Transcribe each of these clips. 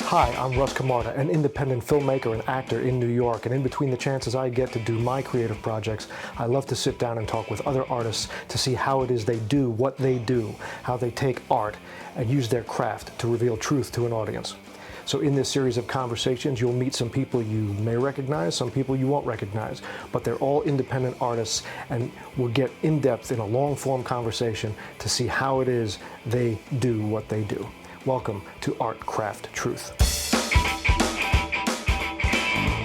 Hi, I'm Russ Camarda, an independent filmmaker and actor in New York, and in between the chances I get to do my creative projects, I love to sit down and talk with other artists to see how it is they do what they do, how they take art and use their craft to reveal truth to an audience. So in this series of conversations, you'll meet some people you may recognize, some people you won't recognize, but they're all independent artists, and we'll get in depth in a long-form conversation to see how it is they do what they do. Welcome to Art Craft Truth.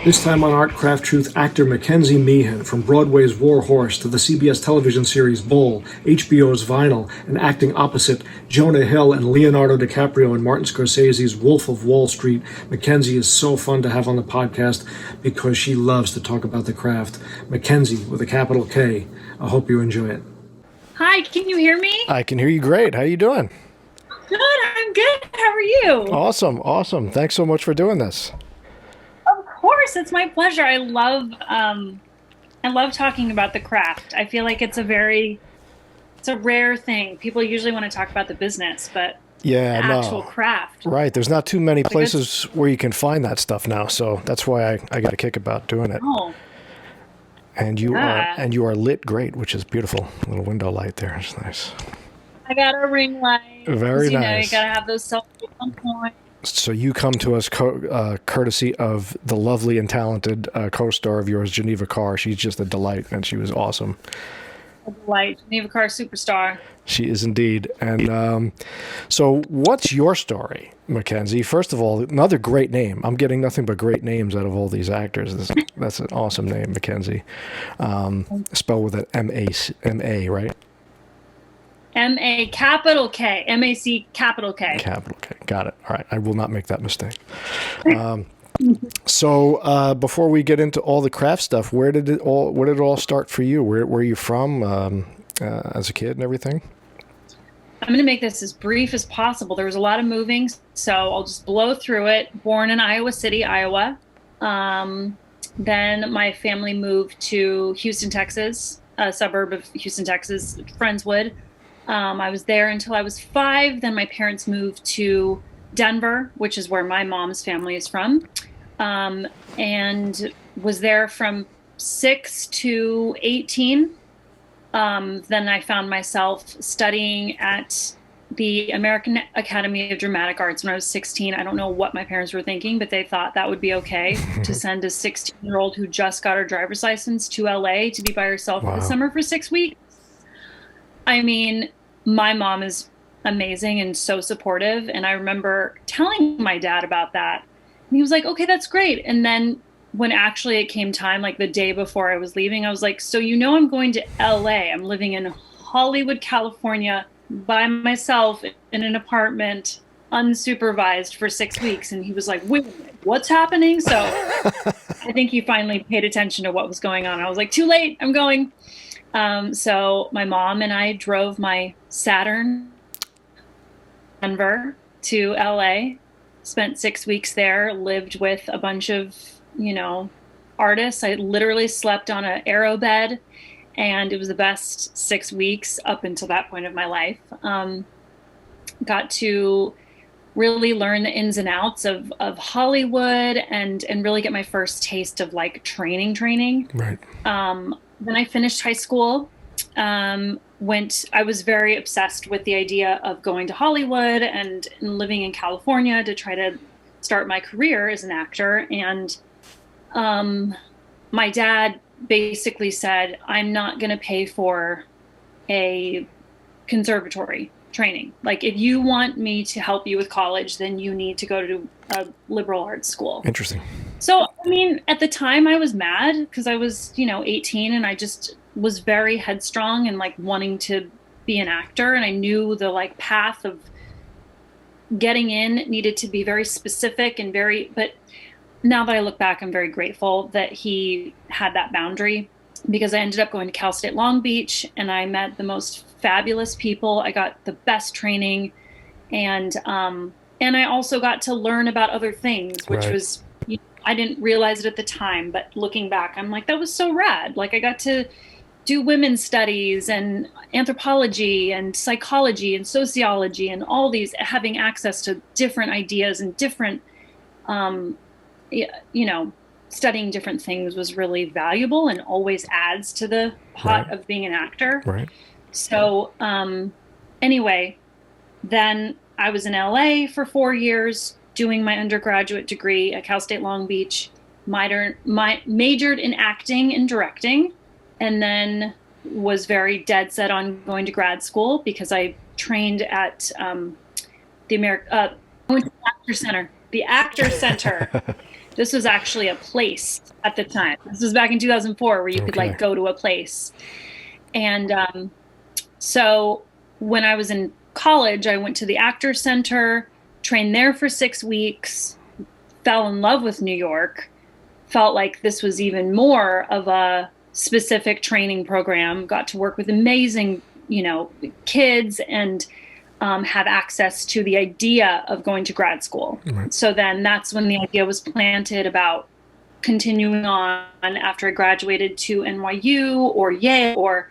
This time on Art Craft Truth, actor MacKenzie Meehan, from Broadway's War Horse to the CBS television series Bull, HBO's Vinyl, and acting opposite Jonah Hill and Leonardo DiCaprio in Martin Scorsese's Wolf of Wall Street. MacKenzie is so fun to have on the podcast because she loves to talk about the craft. MacKenzie with a capital K. I hope you enjoy it. Hi, can you hear me? I can hear you great. How you doing? Good, I'm good. How are you? Awesome. Thanks so much for doing this. Of course, it's my pleasure. I love talking about the craft. I feel like it's a rare thing. People usually want to talk about the business, but the actual craft. Right. There's not too many places where you can find that stuff now, so that's why I got a kick about doing it. Oh. And you are lit great, which is beautiful. A little window light there. It's nice. I got a ring light. Very nice. You gotta have those selfies on point. So you come to us courtesy of the lovely and talented co-star of yours, Geneva Carr. She's just a delight, and she was awesome. A delight. Geneva Carr, superstar. She is indeed. And so what's your story, MacKenzie? First of all, another great name. I'm getting nothing but great names out of all these actors. That's an awesome name, MacKenzie. Spelled with an M-A, right? M-A capital K. M-A-C capital K. Capital K. Got it. All right. I will not make that mistake. So before we get into all the craft stuff, where did it all start for you? Where are you from as a kid and everything? I'm going to make this as brief as possible. There was a lot of moving, so I'll just blow through it. Born in Iowa City, Iowa. Then my family moved to Houston, Texas, a suburb of Houston, Texas, Friendswood. I was there until I was 5. Then my parents moved to Denver, which is where my mom's family is from, and was there from 6 to 18. Then I found myself studying at the American Academy of Dramatic Arts when I was 16. I don't know what my parents were thinking, but they thought that would be okay to send a 16-year-old who just got her driver's license to LA to be by herself for the summer for 6 weeks. I mean, my mom is amazing and so supportive. And I remember telling my dad about that. And he was like, okay, that's great. And then when actually it came time, like the day before I was leaving, I was like, so I'm going to LA. I'm living in Hollywood, California by myself in an apartment, unsupervised for 6 weeks. And he was like, wait a minute, what's happening? So I think he finally paid attention to what was going on. I was like, too late, I'm going. So my mom and I drove my Saturn Denver to LA, spent 6 weeks there, lived with a bunch of, artists. I literally slept on an aero bed, and it was the best 6 weeks up until that point of my life. Got to really learn the ins and outs of Hollywood and really get my first taste of like training. Right. Then I finished high school, I was very obsessed with the idea of going to Hollywood and living in California to try to start my career as an actor. And my dad basically said, I'm not going to pay for a conservatory training. Like, if you want me to help you with college, then you need to go to a liberal arts school. Interesting. So, I mean, at the time I was mad because I was, 18, and I just was very headstrong and like wanting to be an actor. And I knew the like path of getting in needed to be very specific and but now that I look back, I'm very grateful that he had that boundary, because I ended up going to Cal State Long Beach and I met the most fabulous people. I got the best training, and I also got to learn about other things, which was, I didn't realize it at the time, but looking back, I'm like, that was so rad. Like, I got to do women's studies and anthropology and psychology and sociology and all these, having access to different ideas and different you know, studying different things was really valuable and always adds to the pot Right. of being an actor. Right. So, anyway, then I was in LA for 4 years doing my undergraduate degree at Cal State Long Beach, majored in acting and directing, and then was very dead set on going to grad school because I trained at I went to the Actor Center. The Actor Center. This was actually a place at the time. This was back in 2004 where you could Okay. like go to a place. And so when I was in college, I went to the Actor Center, trained there for 6 weeks, fell in love with New York, felt like this was even more of a specific training program, got to work with amazing, kids and have access to the idea of going to grad school. Right. So then that's when the idea was planted about continuing on after I graduated to NYU or Yale or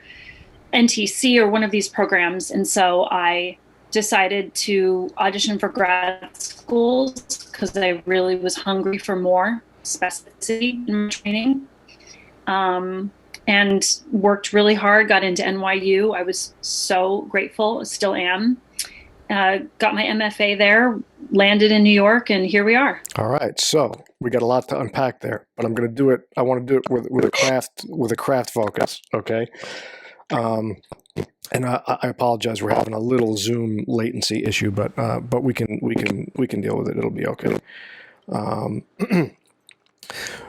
NTC or one of these programs. And so I decided to audition for grad schools because I really was hungry for more specificity in my training. And worked really hard, got into NYU. I was so grateful, still am. Got my MFA there, landed in New York, and here we are. All right, so we got a lot to unpack there, but I'm going to do it. I want to do it with a craft focus. Okay, and I apologize. We're having a little Zoom latency issue, but we can deal with it. It'll be okay.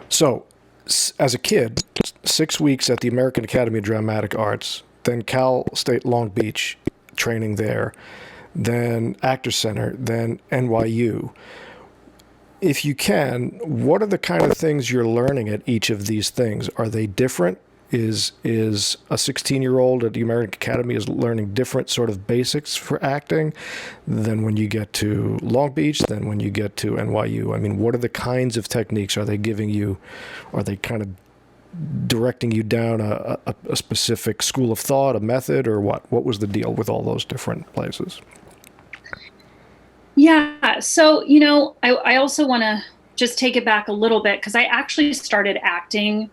So, as a kid, 6 weeks at the American Academy of Dramatic Arts, then Cal State Long Beach, training there, then Actor Center, then NYU. If you can, what are the kind of things you're learning at each of these things? Are they different? Is a 16-year-old at the American Academy is learning different sort of basics for acting than when you get to Long Beach, than when you get to NYU? I mean, what are the kinds of techniques are they giving you? Are they kind of directing you down a specific school of thought, a method, or what? What was the deal with all those different places? Yeah. So, I also want to just take it back a little bit because I actually started acting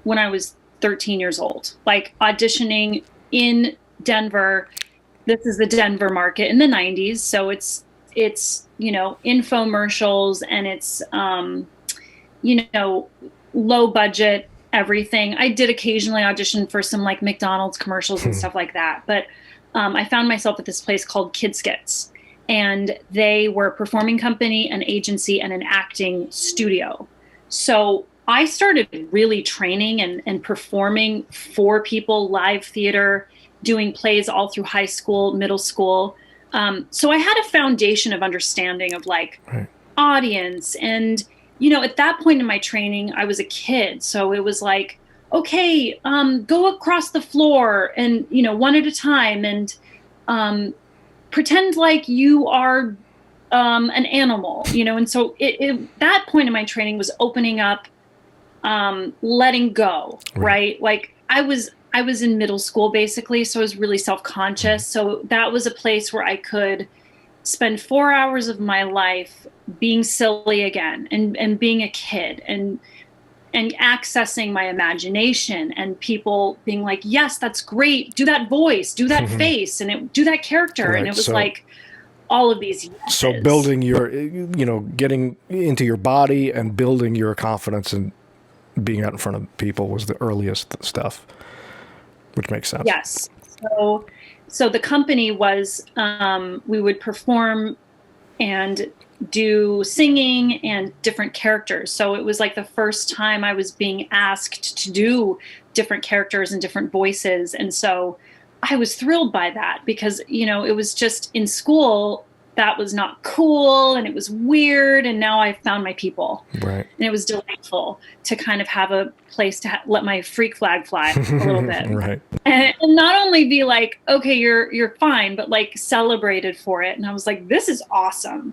when I was 13 years old, like auditioning in Denver. This is the Denver market in the 90s. So it's infomercials and it's, low budget, everything. I did occasionally audition for some like McDonald's commercials and stuff like that. But I found myself at this place called Kid Skits. And they were a performing company, an agency, and an acting studio. So I started really training and performing for people, live theater, doing plays all through high school, middle school. So I had a foundation of understanding of like Right. audience. And, at that point in my training, I was a kid. So it was like, okay, go across the floor and, one at a time and pretend like you are an animal, and so that point in my training was opening up, letting go, right? Like I was in middle school basically, so I was really self-conscious. So that was a place where I could spend 4 hours of my life being silly again and being a kid and accessing my imagination and people being like, yes, that's great. Do that voice, do that face, and do that character. Right. And it was like all of these yeses. So building your, getting into your body and building your confidence and being out in front of people was the earliest stuff, which makes sense. Yes. So the company was, we would perform and do singing and different characters. So it was like the first time I was being asked to do different characters and different voices. And so I was thrilled by that because, it was just in school that was not cool and it was weird. And now I found my people. Right. And it was delightful to kind of have a place to let my freak flag fly a little bit. Right. And not only be like, okay, you're fine, but like celebrated for it. And I was like, this is awesome.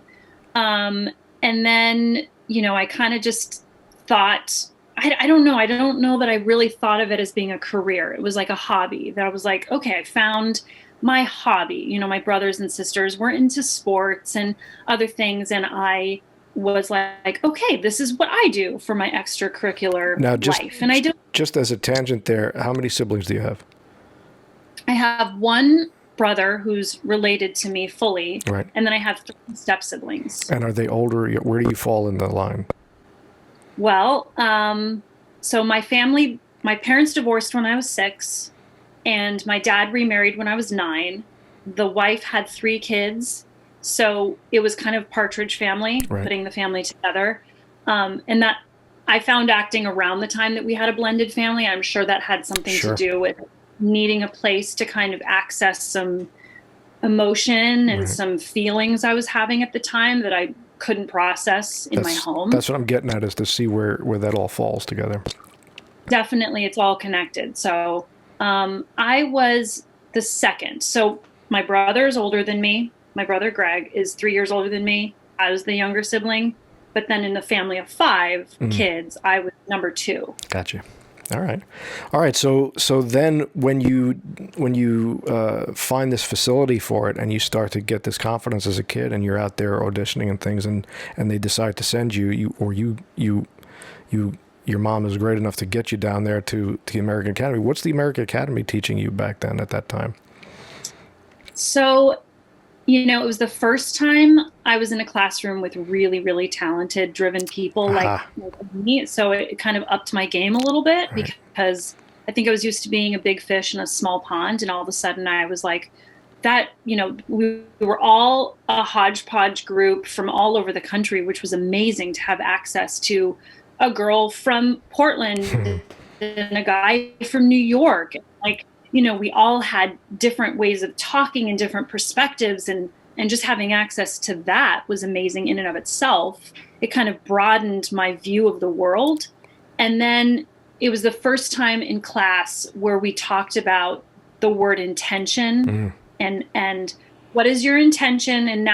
And then, I kind of just thought, I don't know. I don't know that I really thought of it as being a career. It was like a hobby that I was like, okay, I found my hobby. My brothers and sisters were into sports and other things. And I was like, okay, this is what I do for my extracurricular Now, life. And I do. just as a tangent there, how many siblings do you have? I have one brother who's related to me fully, Right. and then I have 3 step siblings. And are they older? Where do you fall in the line? Well, so my parents divorced when I was 6, and my dad remarried when I was 9. The wife had 3 kids, so it was kind of partridge family, Right. putting the family together. And that I found acting around the time that we had a blended family. I'm sure that had something Sure. to do with needing a place to kind of access some emotion and Right. some feelings I was having at the time that I couldn't process in my home. That's what I'm getting at, is to see where that all falls together. Definitely, it's all connected. So I was the second. So my brother is older than me. My brother Greg is 3 years older than me. I was the younger sibling. But then in the family of 5 kids, I was number 2. Gotcha. All right. So then when you find this facility for it, and you start to get this confidence as a kid, and you're out there auditioning and things, and they decide to send your mom is great enough to get you down there to the American Academy. What's the American Academy teaching you back then at that time? So, it was the first time I was in a classroom with really, really talented, driven people like me. So it kind of upped my game a little bit, Right. because I think I was used to being a big fish in a small pond. And all of a sudden I was like, we were all a hodgepodge group from all over the country, which was amazing to have access to a girl from Portland and a guy from New York. Like, we all had different ways of talking and different perspectives, and just having access to that was amazing in and of itself. It kind of broadened my view of the world. And then it was the first time in class where we talked about the word intention and what is your intention? And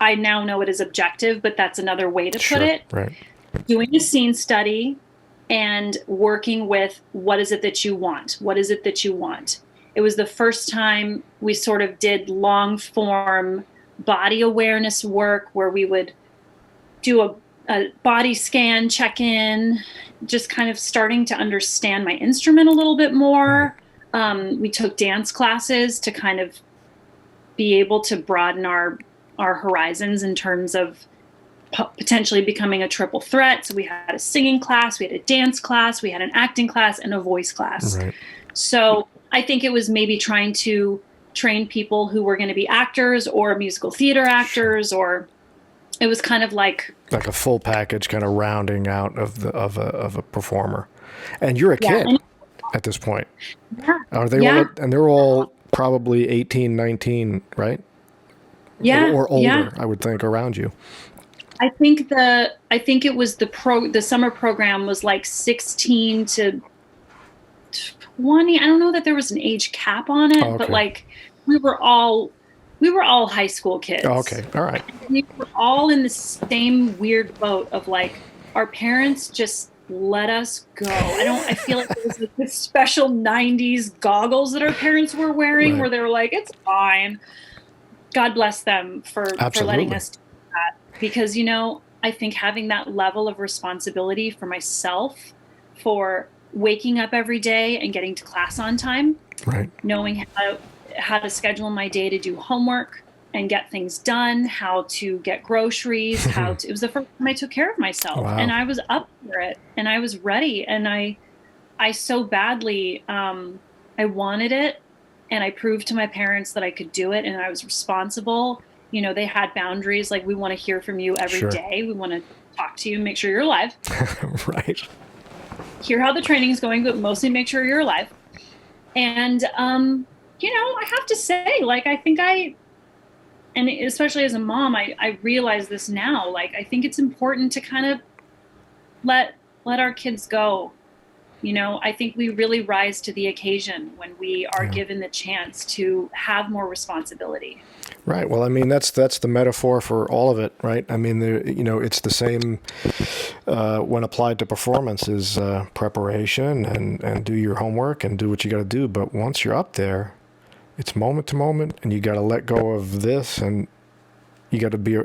I now know it is objective, but that's another way to put it. Right. Doing a scene study and working with what is it that you want? What is it that you want? It was the first time we sort of did long form body awareness work, where we would do a body scan, check in, just kind of starting to understand my instrument a little bit more. We took dance classes to kind of be able to broaden our horizons in terms of potentially becoming a triple threat. So we had a singing class, we had a dance class, we had an acting class, and a voice class. Right. So I think it was maybe trying to train people who were going to be actors or musical theater actors, or it was kind of like a full package, kind of rounding out of a performer. And you're a kid at this point. Yeah. Are they all? And they're all probably 18, 19, right? Yeah. Or older, yeah. I would think, around you. I think it was the summer program was like 16 to 20. I don't know that there was an age cap on it, but like we were all high school kids. Oh, okay. All right. We were all in the same weird boat of like, our parents just let us go. I feel like there was like this special 90s goggles that our parents were wearing, where they were like, it's fine. God bless them for letting us do that. Because, I think having that level of responsibility for myself, for waking up every day and getting to class on time, right, knowing how to schedule my day to do homework and get things done, how to get groceries, it was the first time I took care of myself. Wow. And I was up for it and I was ready. And I so badly, I wanted it, and I proved to my parents that I could do it, and I was responsible. They had boundaries, like, we want to hear from you every day. We want to talk to you, make sure you're alive. Right. Hear how the training is going, but mostly make sure you're alive. And, I have to say, like, I think and especially as a mom, I realize this now, like, I think it's important to kind of let our kids go. I think we really rise to the occasion when we are given the chance to have more responsibility. Right. Well, I mean, that's the metaphor for all of it, right? I mean, it's the same when applied to performance, is preparation and do your homework and do what you got to do. But once you're up there, it's moment to moment, and you got to let go of this and You got to be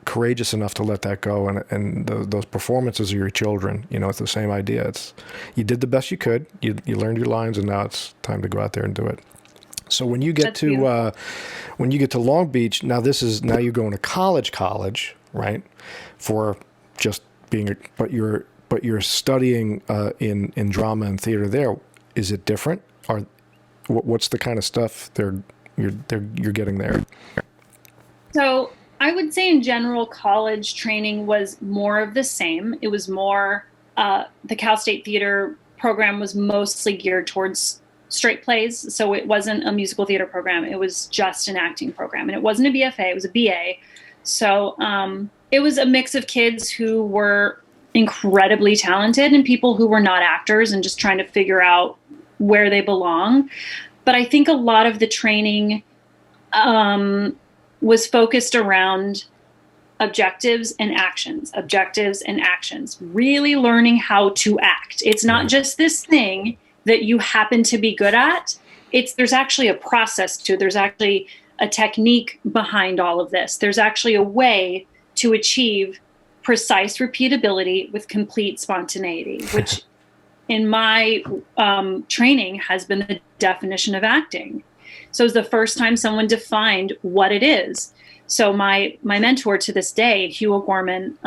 courageous enough to let that go, and those performances are your children. You know, it's the same idea. It's, you did the best you could. You learned your lines, and now it's time to go out there and do it. So when you get to Long Beach, now you're going to college, right? For just being, but you're studying in drama and theater there. Is it different? Or what's the kind of stuff you're getting there? So I would say in general, college training was more of the same. It was more, the Cal State Theater program was mostly geared towards straight plays. So it wasn't a musical theater program. It was just an acting program. And it wasn't a BFA, it was a BA. So it was a mix of kids who were incredibly talented and people who were not actors and just trying to figure out where they belong. But I think a lot of the training was focused around objectives and actions, really learning how to act. It's not just this thing that you happen to be good at. There's actually a process to it. There's actually a technique behind all of this. There's actually a way to achieve precise repeatability with complete spontaneity, which in my training has been the definition of acting. So it was the first time someone defined what it is. So my mentor to this day, Hugh O'Gorman,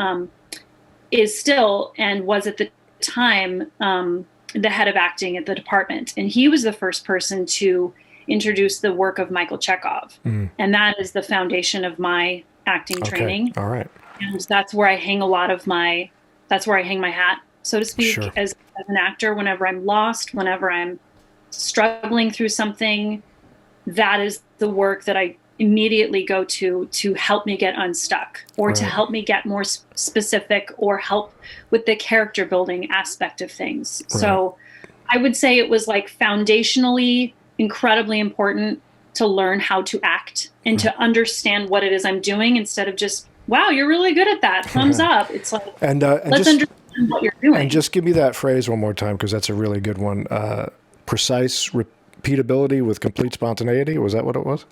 is still and was at the time the head of acting at the department. And he was the first person to introduce the work of Michael Chekhov. And that is the foundation of my acting training. All right. And that's where I hang that's where I hang my hat, so to speak, Sure. as an actor. Whenever I'm lost, whenever I'm struggling through something, that is the work that I immediately go to help me get unstuck, or to help me get more specific, or help with the character building aspect of things. Right. So I would say it was like foundationally incredibly important to learn how to act and to understand what it is I'm doing, instead of just, wow, you're really good at that, thumbs up. It's like, let's understand what you're doing. And just give me that phrase one more time, because that's a really good one. Precise repeatability with complete spontaneity. Was that what it was?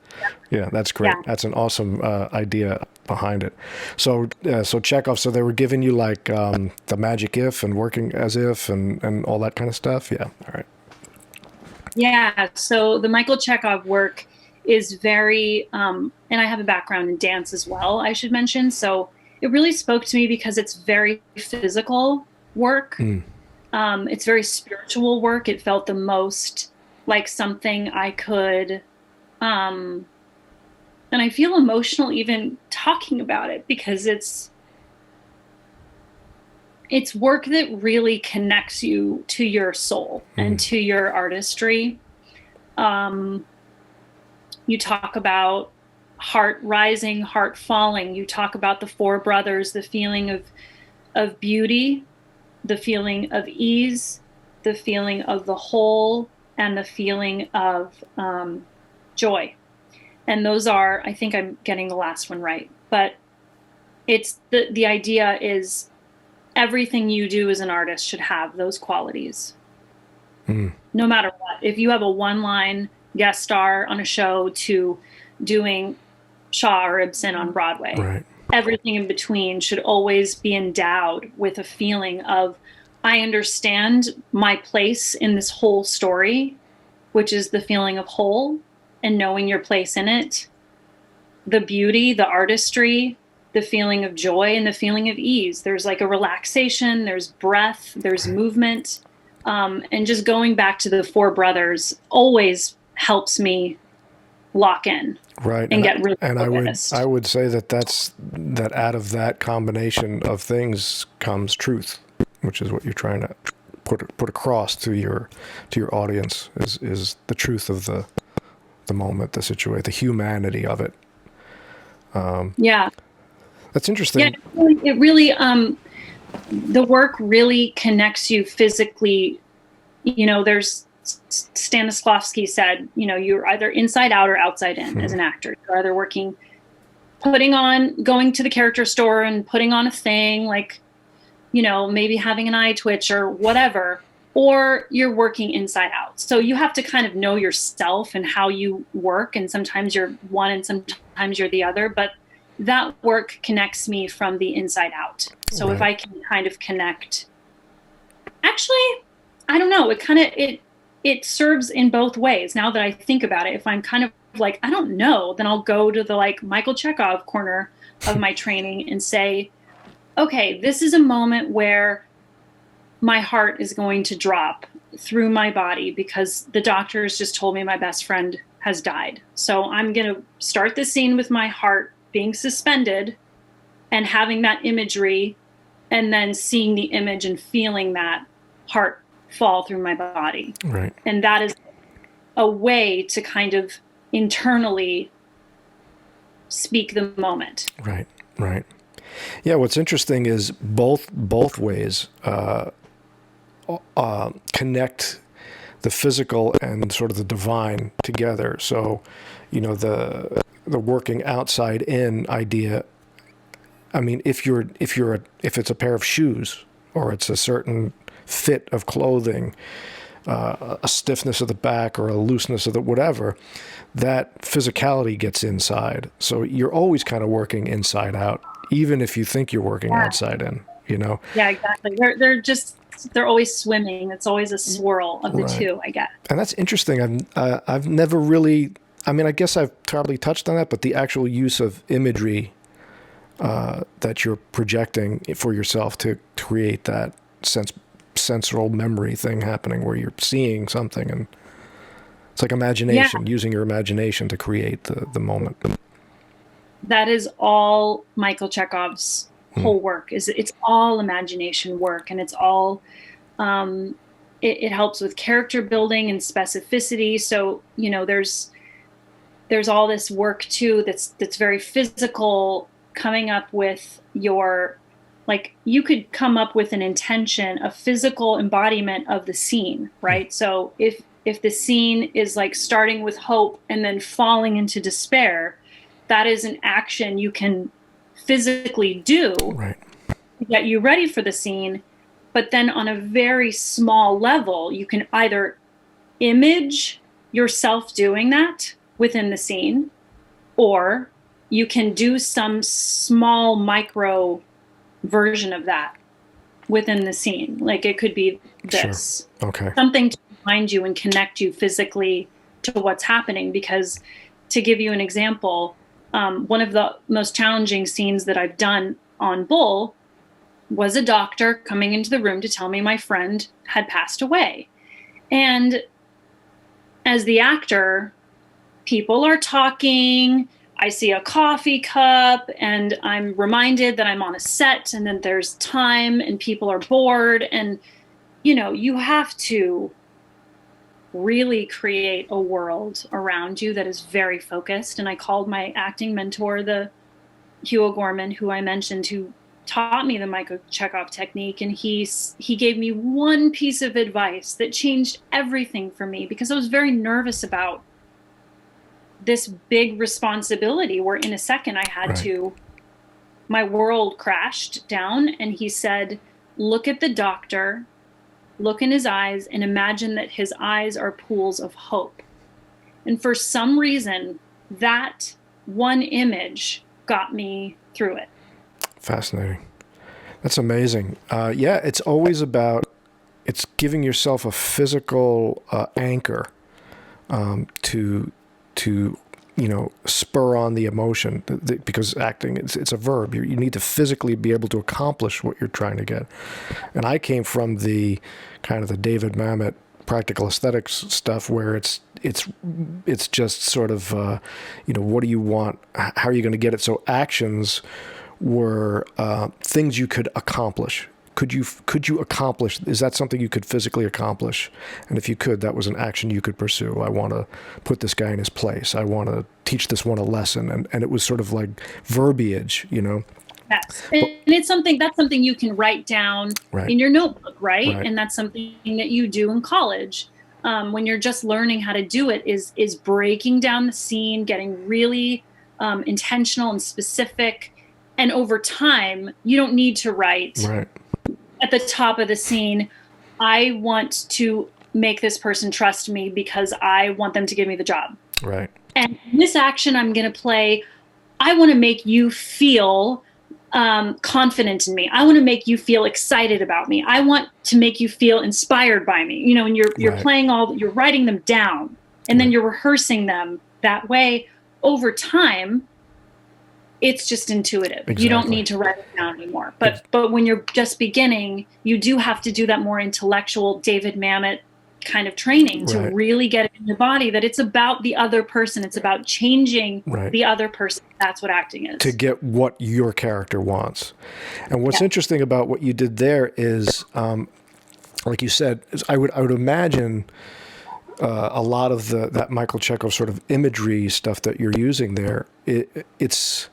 Yeah, that's great. Yeah. That's an awesome idea behind it. So Chekhov, so they were giving you like the magic if and working as if and all that kind of stuff. Yeah. All right. Yeah. So the Michael Chekhov work is very, and I have a background in dance as well, I should mention. So it really spoke to me because it's very physical work. It's very spiritual work. It felt the most like something I could, and I feel emotional even talking about it, because it's work that really connects you to your soul and to your artistry. You talk about heart rising, heart falling. You talk about the four brothers, the feeling of beauty, the feeling of ease, the feeling of the whole, and the feeling of joy. And those are, I think I'm getting the last one right, but it's the idea is everything you do as an artist should have those qualities. No matter what. If you have a one-line guest star on a show to doing Shaw or Ibsen on Broadway, right, everything in between should always be endowed with a feeling of, I understand my place in this whole story, which is the feeling of whole and knowing your place in it, the beauty, the artistry, the feeling of joy, and the feeling of ease. There's like a relaxation, there's breath, there's movement. And just going back to the four brothers always helps me lock in. Right. And get really focused. I would say that out of that combination of things comes truth, which is what you're trying to put across to your audience is the truth of the moment, the situation, the humanity of it. Yeah. That's interesting. Yeah, it really the work really connects you physically. You know, there's Stanislavski said, you know, you're either inside out or outside in as an actor. You're either going to the character store and putting on a thing, like, you know, maybe having an eye twitch or whatever, or you're working inside out. So you have to kind of know yourself and how you work. And sometimes you're one and sometimes you're the other. But that work connects me from the inside out. So Right. if I can kind of connect, actually, I don't know, it serves in both ways. Now that I think about it, if I'm kind of like, I don't know, then I'll go to the like Michael Chekhov corner of my training and say, okay, this is a moment where my heart is going to drop through my body because the doctors just told me my best friend has died. So I'm going to start the scene with my heart being suspended and having that imagery, and then seeing the image and feeling that heart fall through my body. Right. And that is a way to kind of internally speak the moment. Right. Right. Yeah. What's interesting is both ways connect the physical and sort of the divine together. So, you know, the working outside in idea. I mean, if it's a pair of shoes, or it's a certain fit of clothing, a stiffness of the back or a looseness of the whatever, that physicality gets inside. So you're always kind of working inside out, even if you think you're working outside in, you know? Yeah, exactly. They're always swimming. It's always a swirl of the Right. two, I guess. And that's interesting. I've never really, I mean, I guess I've probably touched on that, but the actual use of imagery that you're projecting for yourself to create that sensorial memory thing happening where you're seeing something, and it's like imagination, using your imagination to create the moment. That is all Michael Chekhov's whole work. It's all imagination work, and it's all it helps with character building and specificity. So, you know, there's all this work too that's very physical, coming up with your, like, you could come up with an intention, a physical embodiment of the scene, right? So if the scene is like starting with hope and then falling into despair, that is an action you can physically do Right. to get you ready for the scene. But then on a very small level, you can either image yourself doing that within the scene, or you can do some small micro version of that within the scene. Like, it could be this. Sure. Okay. Something to remind you and connect you physically to what's happening. Because, to give you an example, one of the most challenging scenes that I've done on Bull was a doctor coming into the room to tell me my friend had passed away. And as the actor, people are talking, I see a coffee cup, and I'm reminded that I'm on a set and that there's time and people are bored. And, you know, you have to really create a world around you that is very focused. And I called my acting mentor, the Hugh O'Gorman, who I mentioned, who taught me the Michael Chekhov technique. And he gave me one piece of advice that changed everything for me, because I was very nervous about this big responsibility where in a second I had to, my world crashed down. And he said, look at the doctor, look in his eyes, and imagine that his eyes are pools of hope. And for some reason, that one image got me through it. Fascinating. That's amazing. Yeah, it's always about, it's giving yourself a physical anchor to you know, spur on the emotion, because acting, it's a verb. You need to physically be able to accomplish what you're trying to get. And I came from the kind of the David Mamet practical aesthetics stuff, where it's just sort of you know, what do you want? How are you going to get it? So actions were things you could accomplish. Could you accomplish? Is that something you could physically accomplish? And if you could, that was an action you could pursue. I want to put this guy in his place. I want to teach this one a lesson. And it was sort of like verbiage, you know? Yes. And it's that's something you can write down in your notebook, right? And that's something that you do in college. When you're just learning how to do it, is breaking down the scene, getting really intentional and specific. And over time, you don't need to write at the top of the scene, I want to make this person trust me because I want them to give me the job. Right. And in this action, I'm going to play I want to make you feel confident in me. I want to make you feel excited about me. I want to make you feel inspired by me. And you're playing you're writing them down, and then you're rehearsing them that way. Over time, it's just intuitive. Exactly. You don't need to write it down anymore. But when you're just beginning, you do have to do that more intellectual David Mamet kind of training to really get it in your body, that it's about the other person. It's about changing the other person. That's what acting is. To get what your character wants. And what's interesting about what you did there is, like you said, I would imagine a lot of that Michael Chekhov sort of imagery stuff that you're using there. It's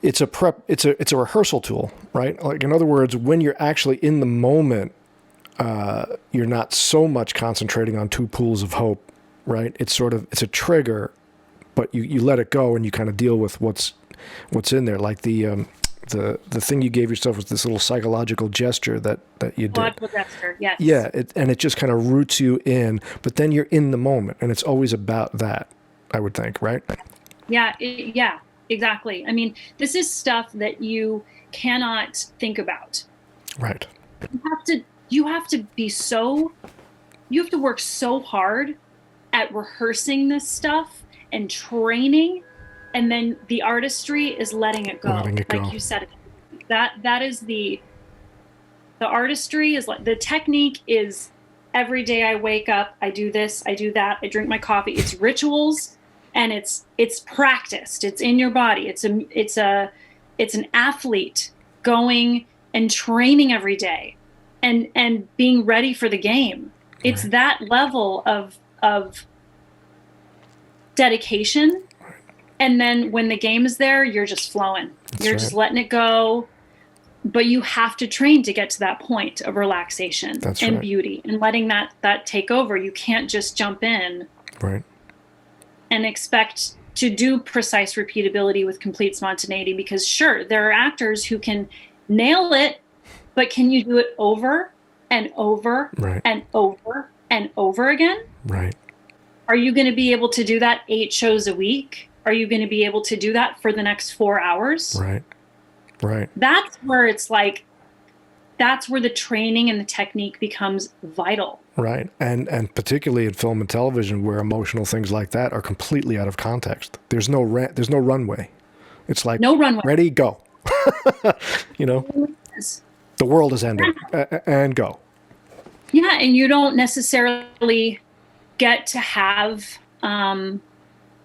a rehearsal tool, right? Like, in other words, when you're actually in the moment, you're not so much concentrating on two pools of hope, right? It's a trigger, but you let it go and you kind of deal with what's in there. Like the thing you gave yourself was this little psychological gesture that you did. Psychological gesture, yes. Yeah, and it just kind of roots you in, but then you're in the moment, and it's always about that, I would think, right? Yeah, exactly. I mean, this is stuff that you cannot think about. Right. You have to work so hard at rehearsing this stuff and training, and then the artistry is letting it go. Like you said, that is the artistry is like, the technique is every day I wake up, I do this, I do that, I drink my coffee. It's rituals, and it's practiced. It's in your body. It's an athlete going and training every day. And being ready for the game. It's that level of dedication. And then when the game is there, you're just flowing. You're just letting it go. But you have to train to get to that point of relaxation and beauty and letting that take over. You can't just jump in and expect to do precise repeatability with complete spontaneity, because sure, there are actors who can nail it, but can you do it over and over and over and over again? Right. Are you going to be able to do that 8 shows a week? Are you going to be able to do that for the next 4 hours? Right. That's where it's like, that's where the training and the technique becomes vital. Right. And particularly in film and television, where emotional things like that are completely out of context. There's no runway. It's like, no runway. Ready, go. The world is ending, and go. Yeah, and you don't necessarily get to have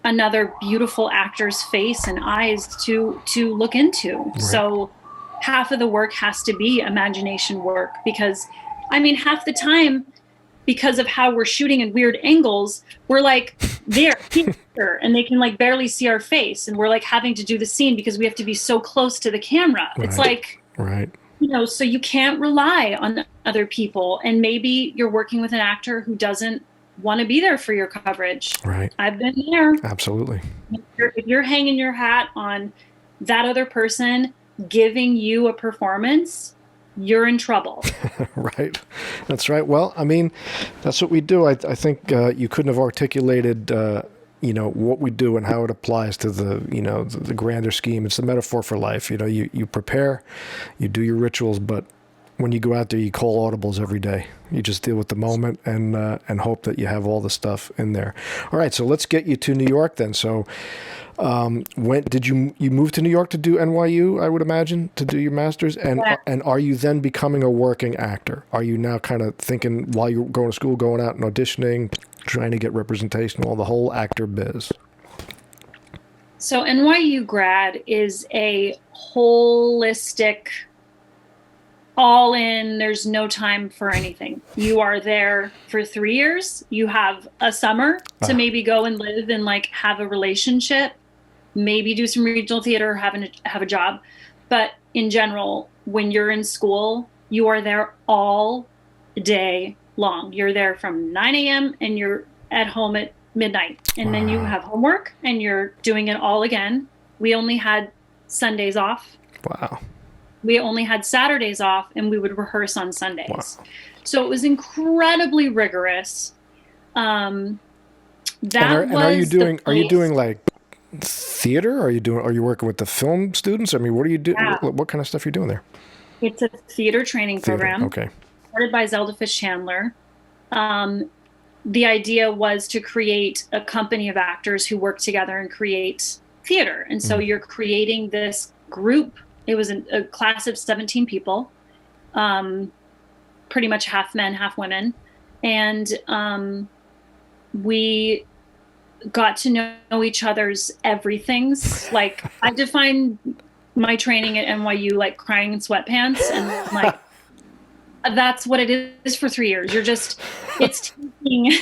another beautiful actor's face and eyes to look into. Right. So half of the work has to be imagination work, because, I mean, half the time, because of how we're shooting in weird angles, we're like here, and they can like barely see our face, and we're like having to do the scene because we have to be so close to the camera. Right. It's like, so you can't rely on other people. And maybe you're working with an actor who doesn't want to be there for your coverage. Right. I've been there. Absolutely. If you're hanging your hat on that other person giving you a performance, you're in trouble. Right. That's right. Well, I mean, that's what we do. I think you couldn't have articulated what we do and how it applies to the grander scheme. It's the metaphor for life. You prepare, you do your rituals, but when you go out there, you call audibles every day. You just deal with the moment and hope that you have all the stuff in there. All right, so let's get you to New York then. So when did you move to New York to do NYU, I would imagine, to do your master's? And are you then becoming a working actor? Are you now kind of thinking, while you're going to school, going out and auditioning, trying to get representation, all the whole actor biz? So NYU grad is a holistic, all in, there's no time for anything. You are there for 3 years. You have a summer to maybe go and live and like have a relationship, maybe do some regional theater, have a job. But in general, when you're in school, you are there all day long. You're there from 9 a.m. and you're at home at midnight. And then you have homework and you're doing it all again. We only had Sundays off. Wow. We only had Saturdays off, and we would rehearse on Sundays. Wow. So it was incredibly rigorous. Are you doing like theater? Are you working with the film students? I mean, what do you do? Yeah. What kind of stuff are you doing there? It's a theater training program. Okay. Started by Zelda Fish Chandler. The idea was to create a company of actors who work together and create theater. And so you're creating this group. It was a class of 17 people, pretty much half men, half women. And we got to know each other's everythings. Like, I define my training at NYU like crying in sweatpants, and like that's what it is for 3 years. It's taking,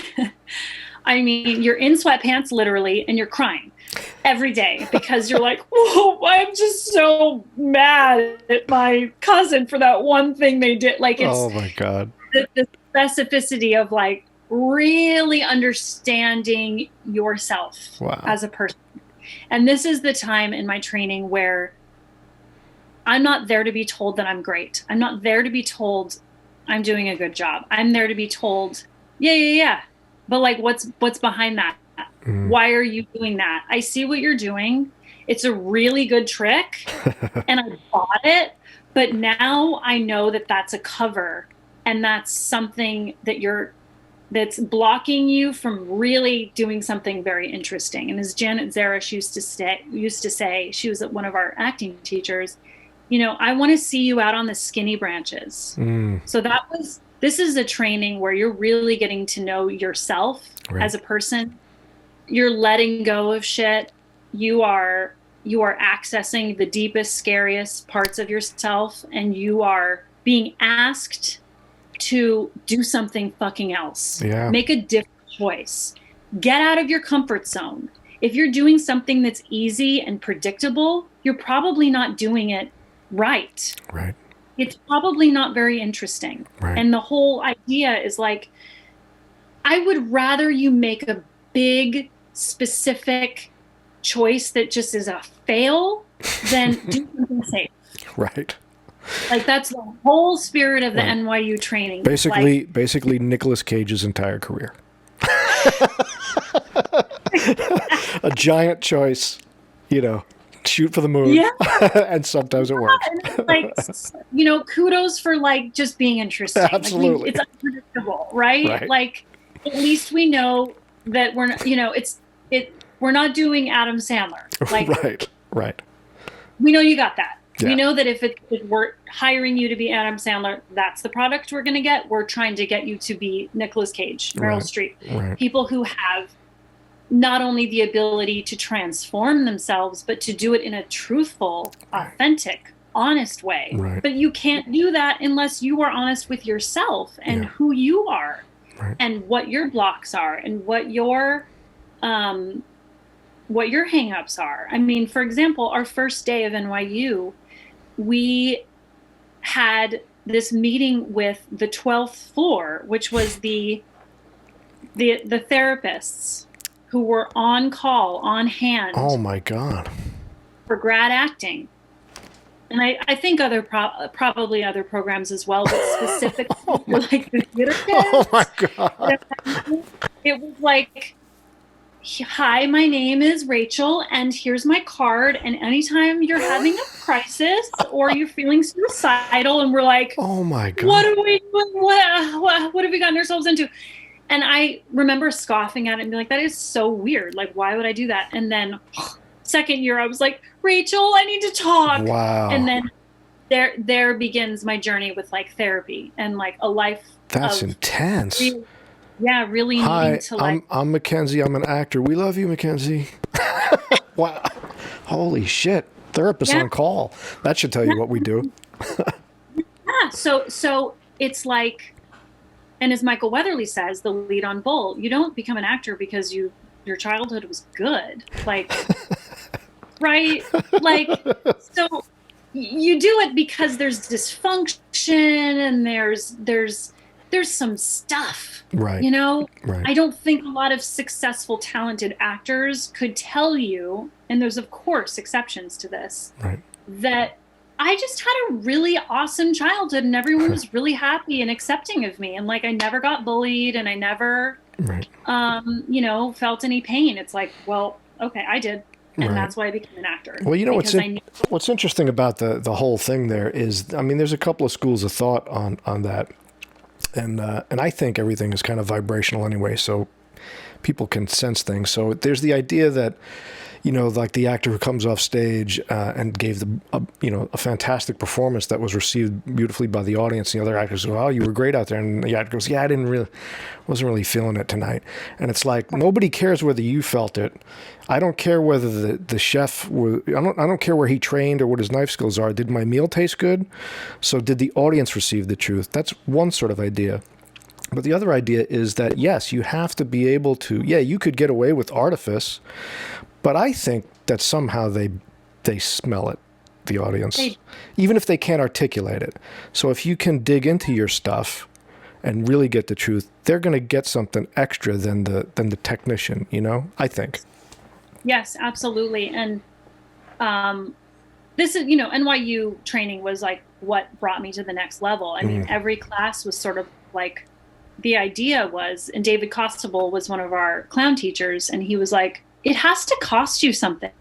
I mean, you're in sweatpants literally, and you're crying every day because you're like, whoa, I'm just so mad at my cousin for that one thing they did. Like, it's, oh my God, the specificity of like really understanding yourself as a person. And this is the time in my training where I'm not there to be told that I'm great. I'm not there to be told I'm doing a good job. I'm there to be told, yeah. But like, what's behind that? Why are you doing that? I see what you're doing. It's a really good trick and I bought it, but now I know that that's a cover and that's something that's blocking you from really doing something very interesting. And as Janet Zarish used to say, she was one of our acting teachers, you know, I want to see you out on the skinny branches. So this is a training where you're really getting to know yourself as a person. You're letting go of shit. You are accessing the deepest, scariest parts of yourself, and you are being asked to do something fucking else. Yeah. Make a different choice. Get out of your comfort zone. If you're doing something that's easy and predictable, you're probably not doing it right. Right. It's probably not very interesting. Right. And the whole idea is like, I would rather you make a big, specific choice that just is a fail than do something safe. Right. Like, that's the whole spirit of the NYU training. Basically Nicolas Cage's entire career. A giant choice, you know, shoot for the moon. Yeah. And sometimes it works. And it's like, you know, kudos for like just being interesting. Absolutely. Like, it's unpredictable, right? Like, at least we know that we're not, you know, we're not doing Adam Sandler. Like, right. We know you got that. Yeah. We know that if we're hiring you to be Adam Sandler, that's the product we're going to get. We're trying to get you to be Nicolas Cage, Meryl Streep, people who have not only the ability to transform themselves, but to do it in a truthful, authentic, honest way. Right. But you can't do that unless you are honest with yourself and who you are and what your blocks are and what your hang-ups are. I mean, for example, our first day of NYU, we had this meeting with the 12th floor, which was the therapists who were on call, on hand. Oh my God. For grad acting. And I think probably other programs as well, but specifically for like the theater kids. Oh my God. It was like, hi, my name is Rachel, and here's my card. And anytime you're having a crisis or you're feeling suicidal, and we're like, oh my God, what are we doing? What have we gotten ourselves into? And I remember scoffing at it and being like, that is so weird. Like, why would I do that? And then second year, I was like, Rachel, I need to talk. Wow. And then there begins my journey with like therapy and like a life. That's intense. Really needing to like. I'm MacKenzie. I'm an actor. We love you, MacKenzie. Wow. Holy shit. Therapist on call. That should tell you what we do. So it's like, and as Michael Weatherly says, the lead on Bull, you don't become an actor because your childhood was good. Like, right? Like, so you do it because there's dysfunction and there's some stuff, right? You know, right. I don't think a lot of successful, talented actors could tell you, and there's of course exceptions to this, right, that I just had a really awesome childhood and everyone was really happy and accepting of me. And like, I never got bullied and I never, right, you know, felt any pain. It's like, well, okay, I did. And Right. that's why I became an actor. Well, you know because I knew what's interesting about the whole thing there is, I mean, there's a couple of schools of thought on that, and I think everything is kind of vibrational anyway, so people can sense things. So there's the idea that, you know, like the actor who comes off stage and gave a fantastic performance that was received beautifully by the audience. The other actors go, "Oh, you were great out there," and the actor goes, "Yeah, wasn't really feeling it tonight." And it's like, nobody cares whether you felt it. I don't care whether the chef I don't care where he trained or what his knife skills are. Did my meal taste good? So did the audience receive the truth? That's one sort of idea. But the other idea is that, yes, you have to be able to, you could get away with artifice, but I think that somehow they smell it, the audience, even if they can't articulate it. So if you can dig into your stuff and really get the truth, they're going to get something extra than the technician, you know, I think. Yes, absolutely. And this is, NYU training was like what brought me to the next level. I mean, every class was sort of like, the idea was, and David Costabile was one of our clown teachers, and he was like, it has to cost you something.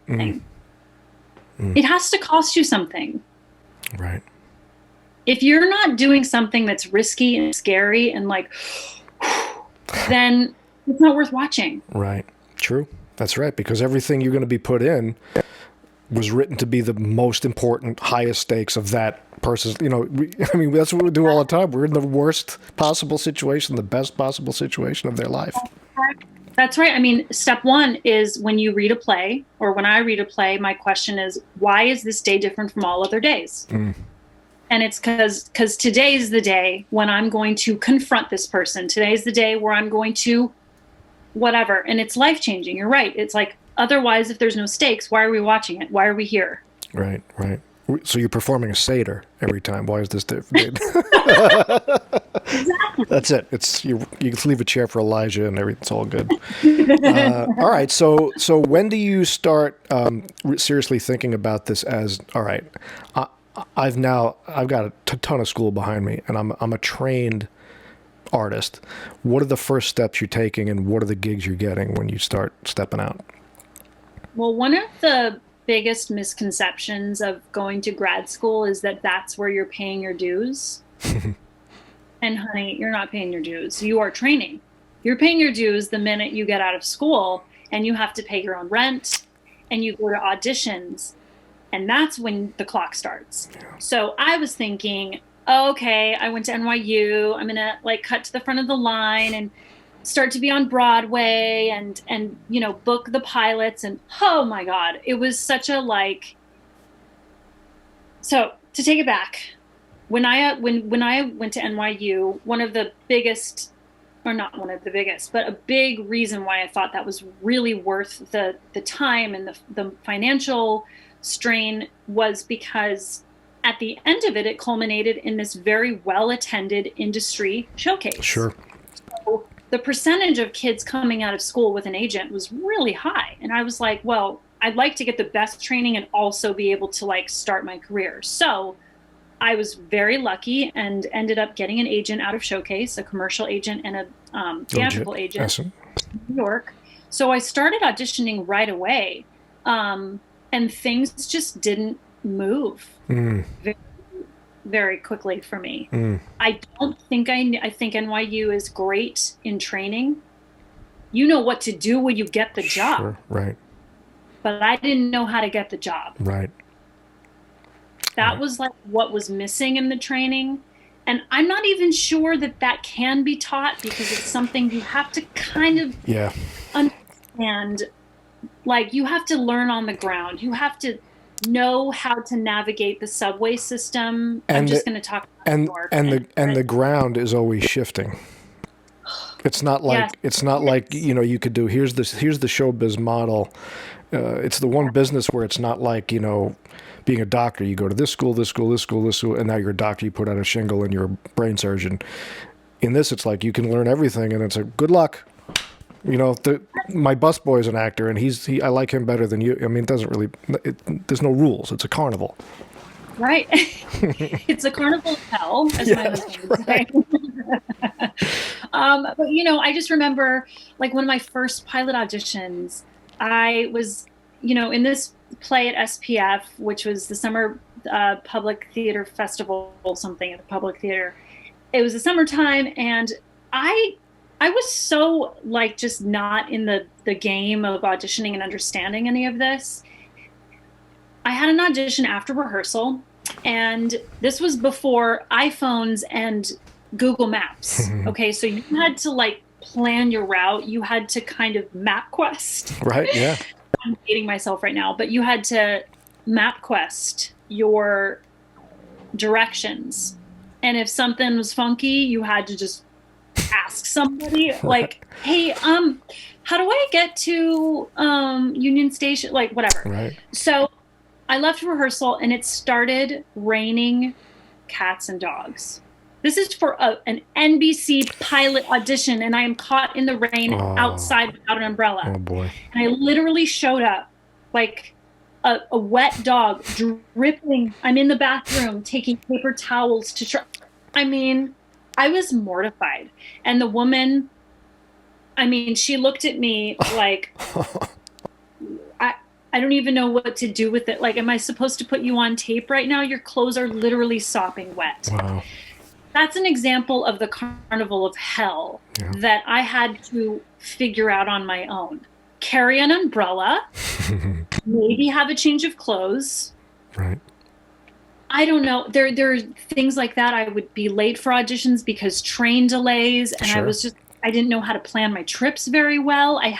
It has to cost you something. Right. If you're not doing something that's risky and scary and like, then it's not worth watching. Right. True. That's right. Because everything you're going to be put in was written to be the most important, highest stakes of that person's, I mean, that's what we do all the time. We're in the worst possible situation, the best possible situation of their life. That's right. I mean, step one is when you read a play, or when I read a play, my question is, why is this day different from all other days? And it's because today's the day when I'm going to confront this person. Today's the day where I'm going to whatever. And it's life-changing. You're right. It's like, otherwise, if there's no stakes, why are we watching it? Why are we here? Right, right. So you're performing a Seder every time. Why is this different? Exactly. That's it. It's you can leave a chair for Elijah and everything. It's all good. All right. So when do you start seriously thinking about this as, all right, I've got a ton of school behind me, and I'm a trained artist. What are the first steps you're taking, and what are the gigs you're getting when you start stepping out? Well, one of the biggest misconceptions of going to grad school is that that's where you're paying your dues. And honey, you're not paying your dues. You are training. You're paying your dues the minute you get out of school, and you have to pay your own rent, and you go to auditions, and that's when the clock starts. Yeah. So I was thinking, okay, I went to NYU. I'm going to like cut to the front of the line and start to be on Broadway and book the pilots. And oh my God, it was such a so to take it back, when I went to NYU, one of the biggest, or not one of the biggest, but a big reason why I thought that was really worth the time and the financial strain was because at the end of it, it culminated in this very well-attended industry showcase. Sure. So the percentage of kids coming out of school with an agent was really high. And I was like, well, I'd like to get the best training and also be able to start my career. So I was very lucky and ended up getting an agent out of Showcase, a commercial agent and a theatrical agent awesome. in New York. So I started auditioning right away. And things just didn't move very, very quickly for me. I don't think I think NYU is great in training. You know what to do when you get the job. Sure, right. But I didn't know how to get the job. Right. That was what was missing in the training. And I'm not even sure that can be taught because it's something you have to kind of understand. You have to learn on the ground. You have to know how to navigate the subway system. I'm just going to talk about New York. And the ground is always shifting. It's not like you could do here's the showbiz model. It's the one business where it's not like being a doctor. You go to this school, and now you're a doctor. You put out a shingle and you're a brain surgeon. In this, it's like you can learn everything, and it's like good luck. My busboy is an actor, and I like him better than you. I mean, it doesn't really. There's no rules. It's a carnival. Right. It's a carnival of hell, as my husband would say. But I just remember one of my first pilot auditions, I was in this play at SPF, which was the Summer Public Theater Festival, something at the Public Theater, it was the summertime, and I was so like just not in the game of auditioning and understanding any of this. I had an audition after rehearsal, and this was before iPhones and Google Maps. Okay, so you had to like plan your route. You had to kind of MapQuest. Right, yeah. I'm dating myself right now, but you had to MapQuest your directions. And if something was funky, you had to just ask somebody like, hey, how do I get to Union Station? Like, whatever. Right. So I left rehearsal, and it started raining cats and dogs. This is for an NBC pilot audition, and I am caught in the rain outside without an umbrella. Oh, boy. And I literally showed up like a wet dog, dripping. I'm in the bathroom taking paper towels to try. I mean, I was mortified. And the woman, I mean, she looked at me like, I don't even know what to do with it. Like, am I supposed to put you on tape right now? Your clothes are literally sopping wet. Wow. That's an example of the carnival of hell that I had to figure out on my own. Carry an umbrella, maybe have a change of clothes. Right. I don't know. There are things like that. I would be late for auditions because train delays, and Sure. I didn't know how to plan my trips very well. I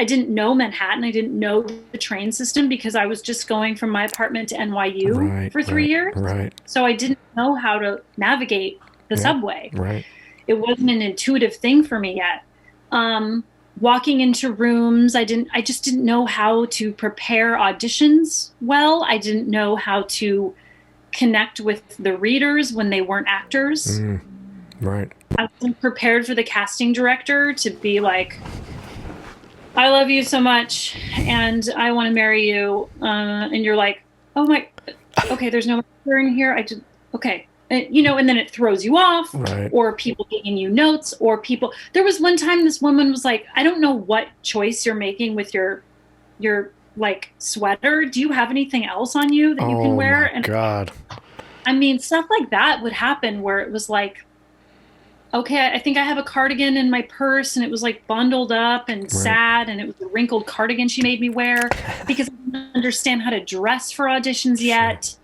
didn't know Manhattan. I didn't know the train system because I was just going from my apartment to NYU for 3 years. Right. So I didn't know how to navigate the subway. Right. It wasn't an intuitive thing for me yet. Walking into rooms, I just didn't know how to prepare auditions well. I didn't know how to connect with the readers when they weren't actors. Right. I wasn't prepared for the casting director to be like, I love you so much and I want to marry you. And you're like, oh my, okay, there's no actor in here. Okay. And then it throws you off, right. Or people giving you notes, or there was one time this woman was like, I don't know what choice you're making with your like sweater. Do you have anything else on you that you can wear? Oh my God. I mean, stuff like that would happen where it was like, okay, I think I have a cardigan in my purse, and it was like bundled up and sad, and it was a wrinkled cardigan she made me wear because I didn't understand how to dress for auditions yet.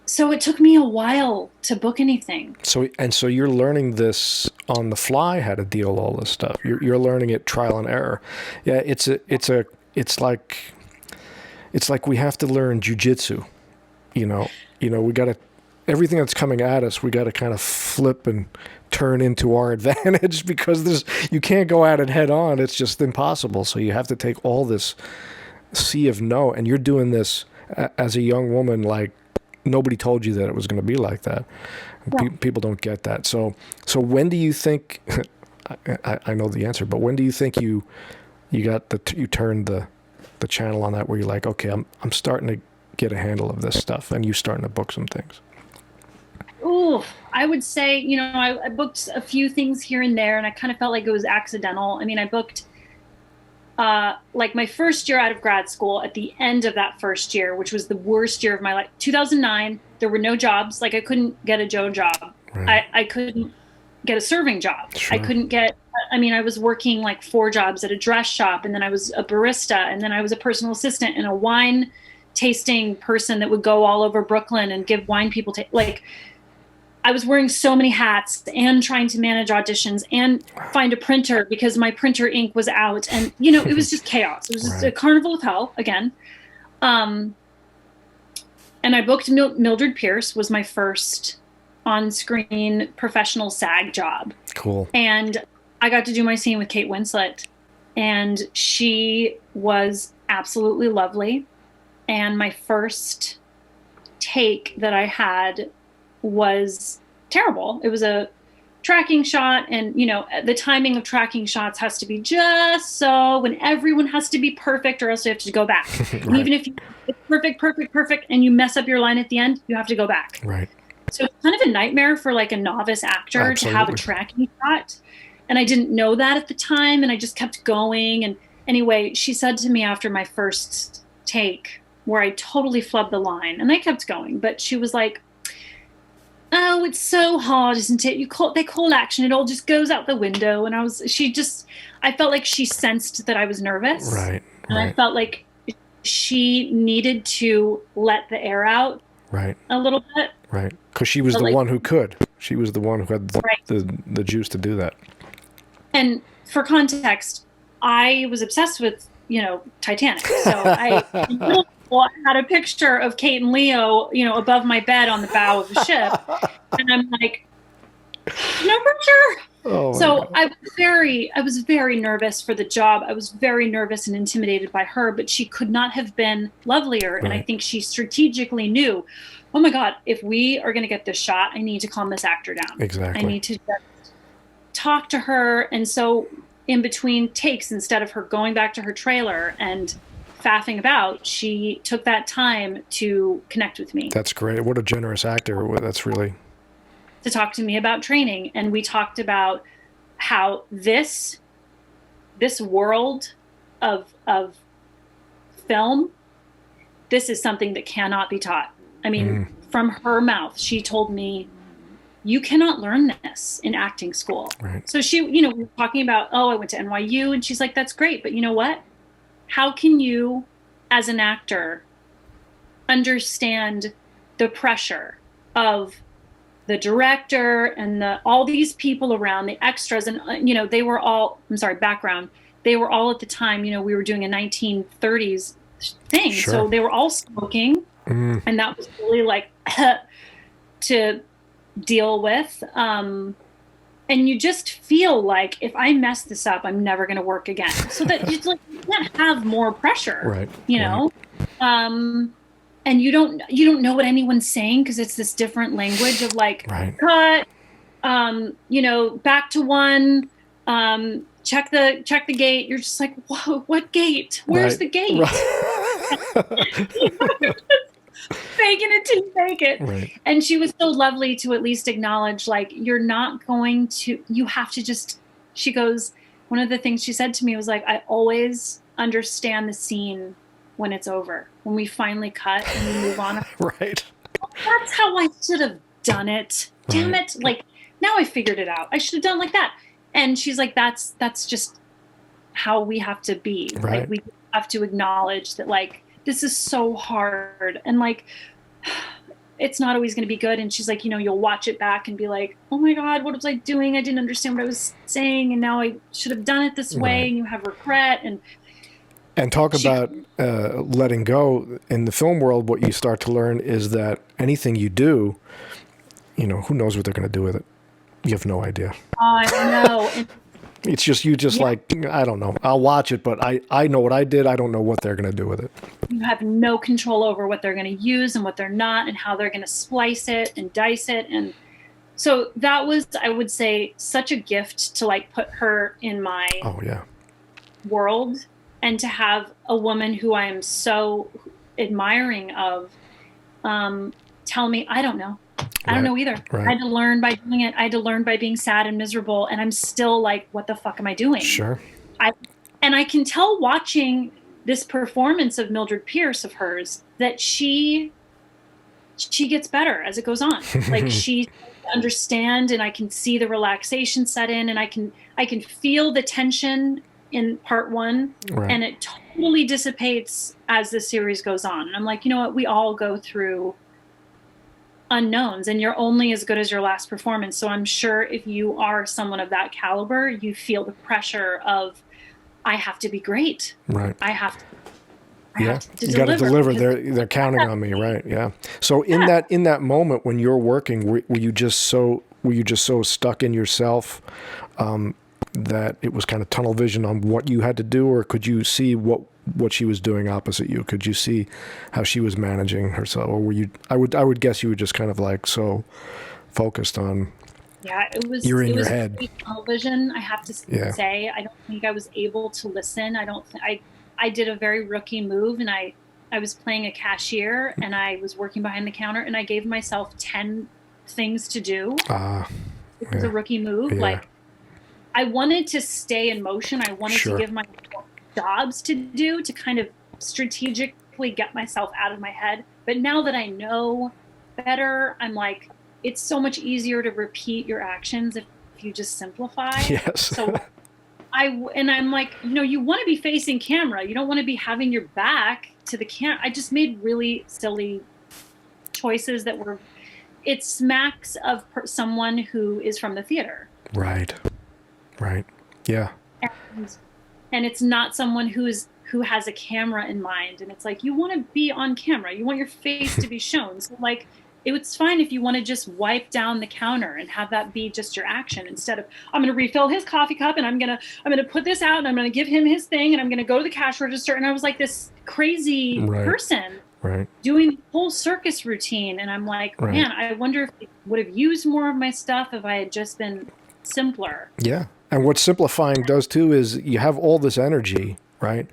So it took me a while to book anything. So you're learning this on the fly, how to deal with all this stuff. You're learning it trial and error. Yeah, it's like we have to learn jujitsu. We got to, everything that's coming at us, we got to kind of flip and turn into our advantage because you can't go at it head on. It's just impossible. So you have to take all this sea of no, and you're doing this as a young woman, like, nobody told you that it was going to be like that. Yeah. People don't get that. So when do you think? I know the answer, but when do you think you turned the channel on that where you're like, okay, I'm starting to get a handle of this stuff, and you starting to book some things? Ooh, I would say I booked a few things here and there, and I kind of felt like it was accidental. I mean, I booked. Like my first year out of grad school, at the end of that first year, which was the worst year of my life, 2009, there were no jobs. Like I couldn't get a job. Right. I couldn't get a serving job. Sure. I was working like 4 jobs at a dress shop, and then I was a barista, and then I was a personal assistant and a wine tasting person that would go all over Brooklyn and give wine people I was wearing so many hats and trying to manage auditions and find a printer because my printer ink was out. And, it was just chaos. It was just a carnival of hell again. And I booked Mildred Pierce was my first on-screen professional SAG job. Cool. And I got to do my scene with Kate Winslet. And she was absolutely lovely. And my first take that I had was terrible. It was a tracking shot, and the timing of tracking shots has to be just so when everyone has to be perfect, or else you have to go back. Right. And even if it's perfect, and you mess up your line at the end, you have to go back. Right. So it's kind of a nightmare for like a novice actor Absolutely. To have a tracking shot. And I didn't know that at the time, and I just kept going, and Anyway, she said to me after my first take, where I totally flubbed the line, and I kept going, but she was like, "Oh, it's so hard, isn't it? They call action, it all just goes out the window." And I felt like she sensed that I was nervous. Right. And I felt like she needed to let the air out a little bit. Right. Because she was the one who could. She was the one who had the juice to do that. And for context, I was obsessed with, Titanic. So I had a picture of Kate and Leo, above my bed on the bow of the ship. And I'm like, no pressure. Oh, so I was very nervous for the job. I was very nervous and intimidated by her, but she could not have been lovelier. Right. And I think she strategically knew, oh my God, if we are going to get this shot, I need to calm this actor down. Exactly. I need to just talk to her. And so in between takes, instead of her going back to her trailer and faffing about, she took that time to connect with me. That's great. What a generous actor. That's really... to talk to me about training. And we talked about how this world of film, this is something that cannot be taught. I mean, from her mouth, she told me, you cannot learn this in acting school. Right. So she, we were talking about, I went to NYU, and she's like, that's great. But you know what? How can you, as an actor, understand the pressure of the director and all these people around, the extras, and they were all, background. They were all at the time, we were doing a 1930s thing. Sure. So they were all smoking, and that was really like to deal with. And you just feel like, if I mess this up, I'm never going to work again. So that it's like, you can't have more pressure, right? And you don't know what anyone's saying, because it's this different language of like, cut, back to one, check the gate. You're just like, whoa, what gate? Where's the gate? Faking it till you make it. Right. And she was so lovely to at least acknowledge, like, you have to just, she goes, one of the things she said to me was like, I always understand the scene when it's over, when we finally cut and we move on. Right. That's how I should have done it. Damn it. Like, now I figured it out. I should have done like that. And she's like, that's just how we have to be. Right. Like, we have to acknowledge that, like, this is so hard. And like, it's not always going to be good. And she's like, you'll watch it back and be like, oh my God, what was I doing? I didn't understand what I was saying. And now I should have done it this way. And you have regret. And talk about letting go. In the film world, what you start to learn is that anything you do, who knows what they're going to do with it? You have no idea. I know. And it's just, like, I don't know. I'll watch it, but I know what I did. I don't know what they're going to do with it. You have no control over what they're going to use and what they're not, and how they're going to splice it and dice it. And so that was, I would say, such a gift to like put her in my world, and to have a woman who I am so admiring of tell me, I don't know. I don't know either. Right. I had to learn by doing it. I had to learn by being sad and miserable. And I'm still like, what the fuck am I doing? Sure. And I can tell watching this performance of Mildred Pierce of hers that she gets better as it goes on. Like, she understand, and I can see the relaxation set in, and I can feel the tension in part one, and it totally dissipates as the series goes on. And I'm like, you know what? We all go through unknowns, and you're only as good as your last performance. So I'm sure if you are someone of that caliber, you feel the pressure of, I have to be great. Right. I have to you got to deliver. They're counting on me, right? Yeah. So in that moment when you're working, were you just so stuck in yourself that it was kind of tunnel vision on what you had to do, or could you see what she was doing opposite you? Could you see how she was managing herself, or were you? I would guess you were just kind of like so focused on. Yeah, it was. You're in it your was head. Tunnel vision. I have to say, I don't think I was able to listen. I did a very rookie move, and I was playing a cashier, and I was working behind the counter, and I gave myself 10 things to do. It was a rookie move. Yeah. Like, I wanted to stay in motion. I wanted to give myself jobs to do to kind of strategically get myself out of my head. But now that I know better, I'm like, it's so much easier to repeat your actions if you just simplify. Yes. So I'm like, you want to be facing camera. You don't want to be having your back to the camera. I just made really silly choices that were, it smacks of someone who is from the theater. Right. Yeah. And it's not someone who has a camera in mind. And it's like, you want to be on camera. You want your face to be shown. So like, it's fine if you want to just wipe down the counter and have that be just your action instead of, I'm going to refill his coffee cup and I'm going to put this out and I'm going to give him his thing and I'm going to go to the cash register. And I was like this crazy person doing the whole circus routine. And I'm like, man, I wonder if I would have used more of my stuff if I had just been simpler. Yeah. And what simplifying does too is you have all this energy, right?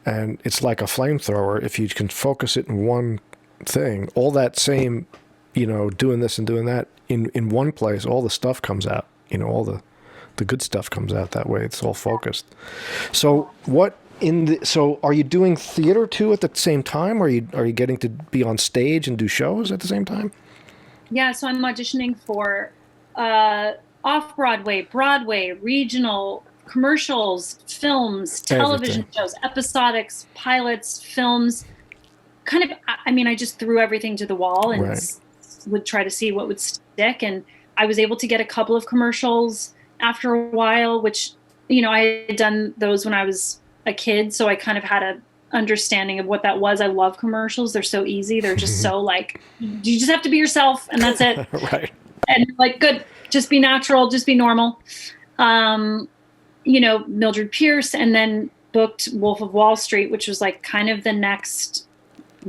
And it's like a flamethrower. If you can focus it in one thing, all that same, doing this and doing that in one place, all the stuff comes out, all the good stuff comes out that way. It's all focused. So so are you doing theater too at the same time? Or are you getting to be on stage and do shows at the same time? Yeah. So I'm auditioning for, off-Broadway, Broadway, regional, commercials, films, television shows, episodics, pilots, films. Kind of, I just threw everything to the wall and would try to see what would stick. And I was able to get a couple of commercials after a while, which, I had done those when I was a kid. So I kind of had a understanding of what that was. I love commercials. They're so easy. They're just so like, you just have to be yourself and that's it. Right. And like, good. Just be natural, just be normal. Mildred Pierce, and then booked Wolf of Wall Street, which was like kind of the next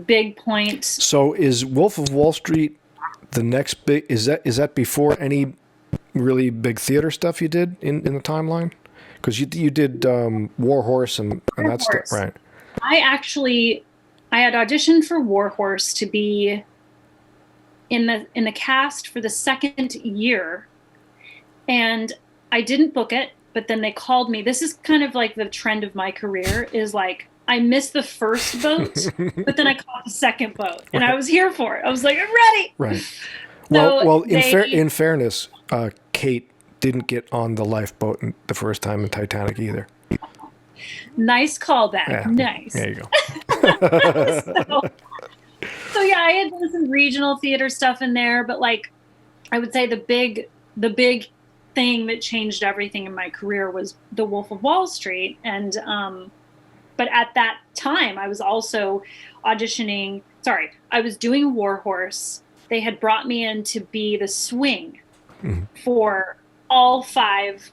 big point. So is Wolf of Wall Street the next big, is that before any really big theater stuff you did in the timeline? Because you did War Horse and that stuff, right? I had auditioned for War Horse to be in the cast for the second year. And I didn't book it, but then they called me. This is kind of like the trend of my career is like, I missed the first boat, but then I caught the second boat and I was here for it. I was like, I'm ready. Right. Well, in fairness, Kate didn't get on the lifeboat the first time in Titanic either. Nice callback. Yeah. Nice. There you go. So yeah, I had done some regional theater stuff in there, but like, I would say the big thing that changed everything in my career was the Wolf of Wall Street. And, but at that time I was also auditioning. I was doing War Horse. They had brought me in to be the swing for all 5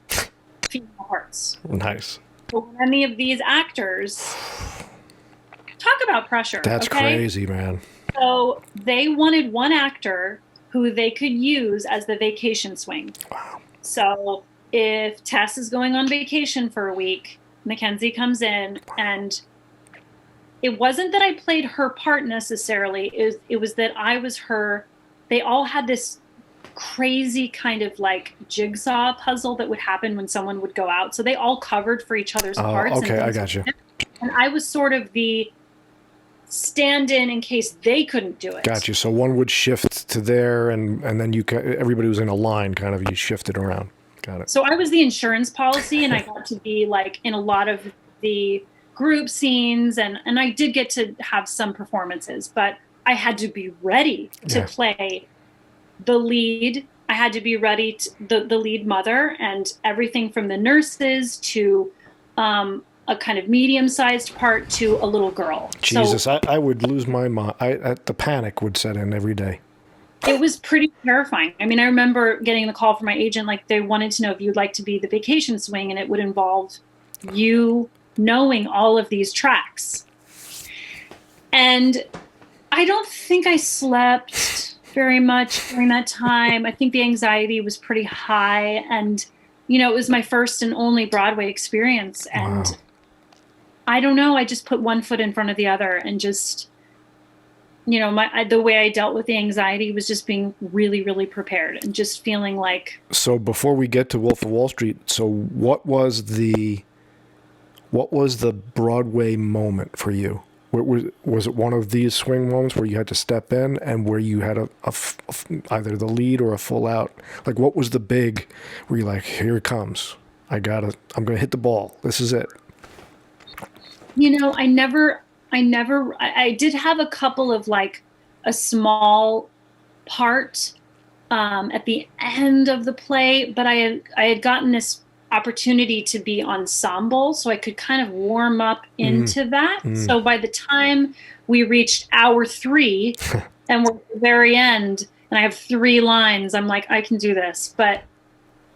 female parts. Nice. But any of these actors, talk about pressure. That's crazy, man. So they wanted one actor who they could use as the vacation swing. Wow. So if Tess is going on vacation for a week, MacKenzie comes in, and it wasn't that I played her part necessarily. It was that I was her. They all had this crazy kind of like jigsaw puzzle that would happen when someone would go out. So they all covered for each other's parts. Okay, I got you. And I was sort of the stand-in in case they couldn't do it. Got you. So one would shift to there, and then everybody was in a line, kind of. You shifted around. Got it. So I was the insurance policy, and I got to be like in a lot of the group scenes, and I did get to have some performances, but I had to be ready to play the lead. I had to be ready to the lead mother, and everything from the nurses to a kind of medium-sized part to a little girl. Jesus, so, I would lose my mind. The panic would set in every day. It was pretty terrifying. I mean, I remember getting the call from my agent, like they wanted to know if you'd like to be the vacation swing, and it would involve you knowing all of these tracks. And I don't think I slept very much during that time. I think the anxiety was pretty high, and it was my first and only Broadway experience. And wow. I don't know, I just put one foot in front of the other and just, the way I dealt with the anxiety was just being really, really prepared and just feeling like. So before we get to Wolf of Wall Street, so what was the What was the Broadway moment for you? Was it one of these swing moments where you had to step in and where you had either the lead or a full out? Like, what was the big where you're like, here it comes. I'm going to hit the ball. This is it. You know, I did have a couple of like a small part at the end of the play, but I had gotten this opportunity to be ensemble, so I could kind of warm up into that. So by the time we reached hour 3 and we're at the very end and I have 3 lines, I'm like, I can do this. But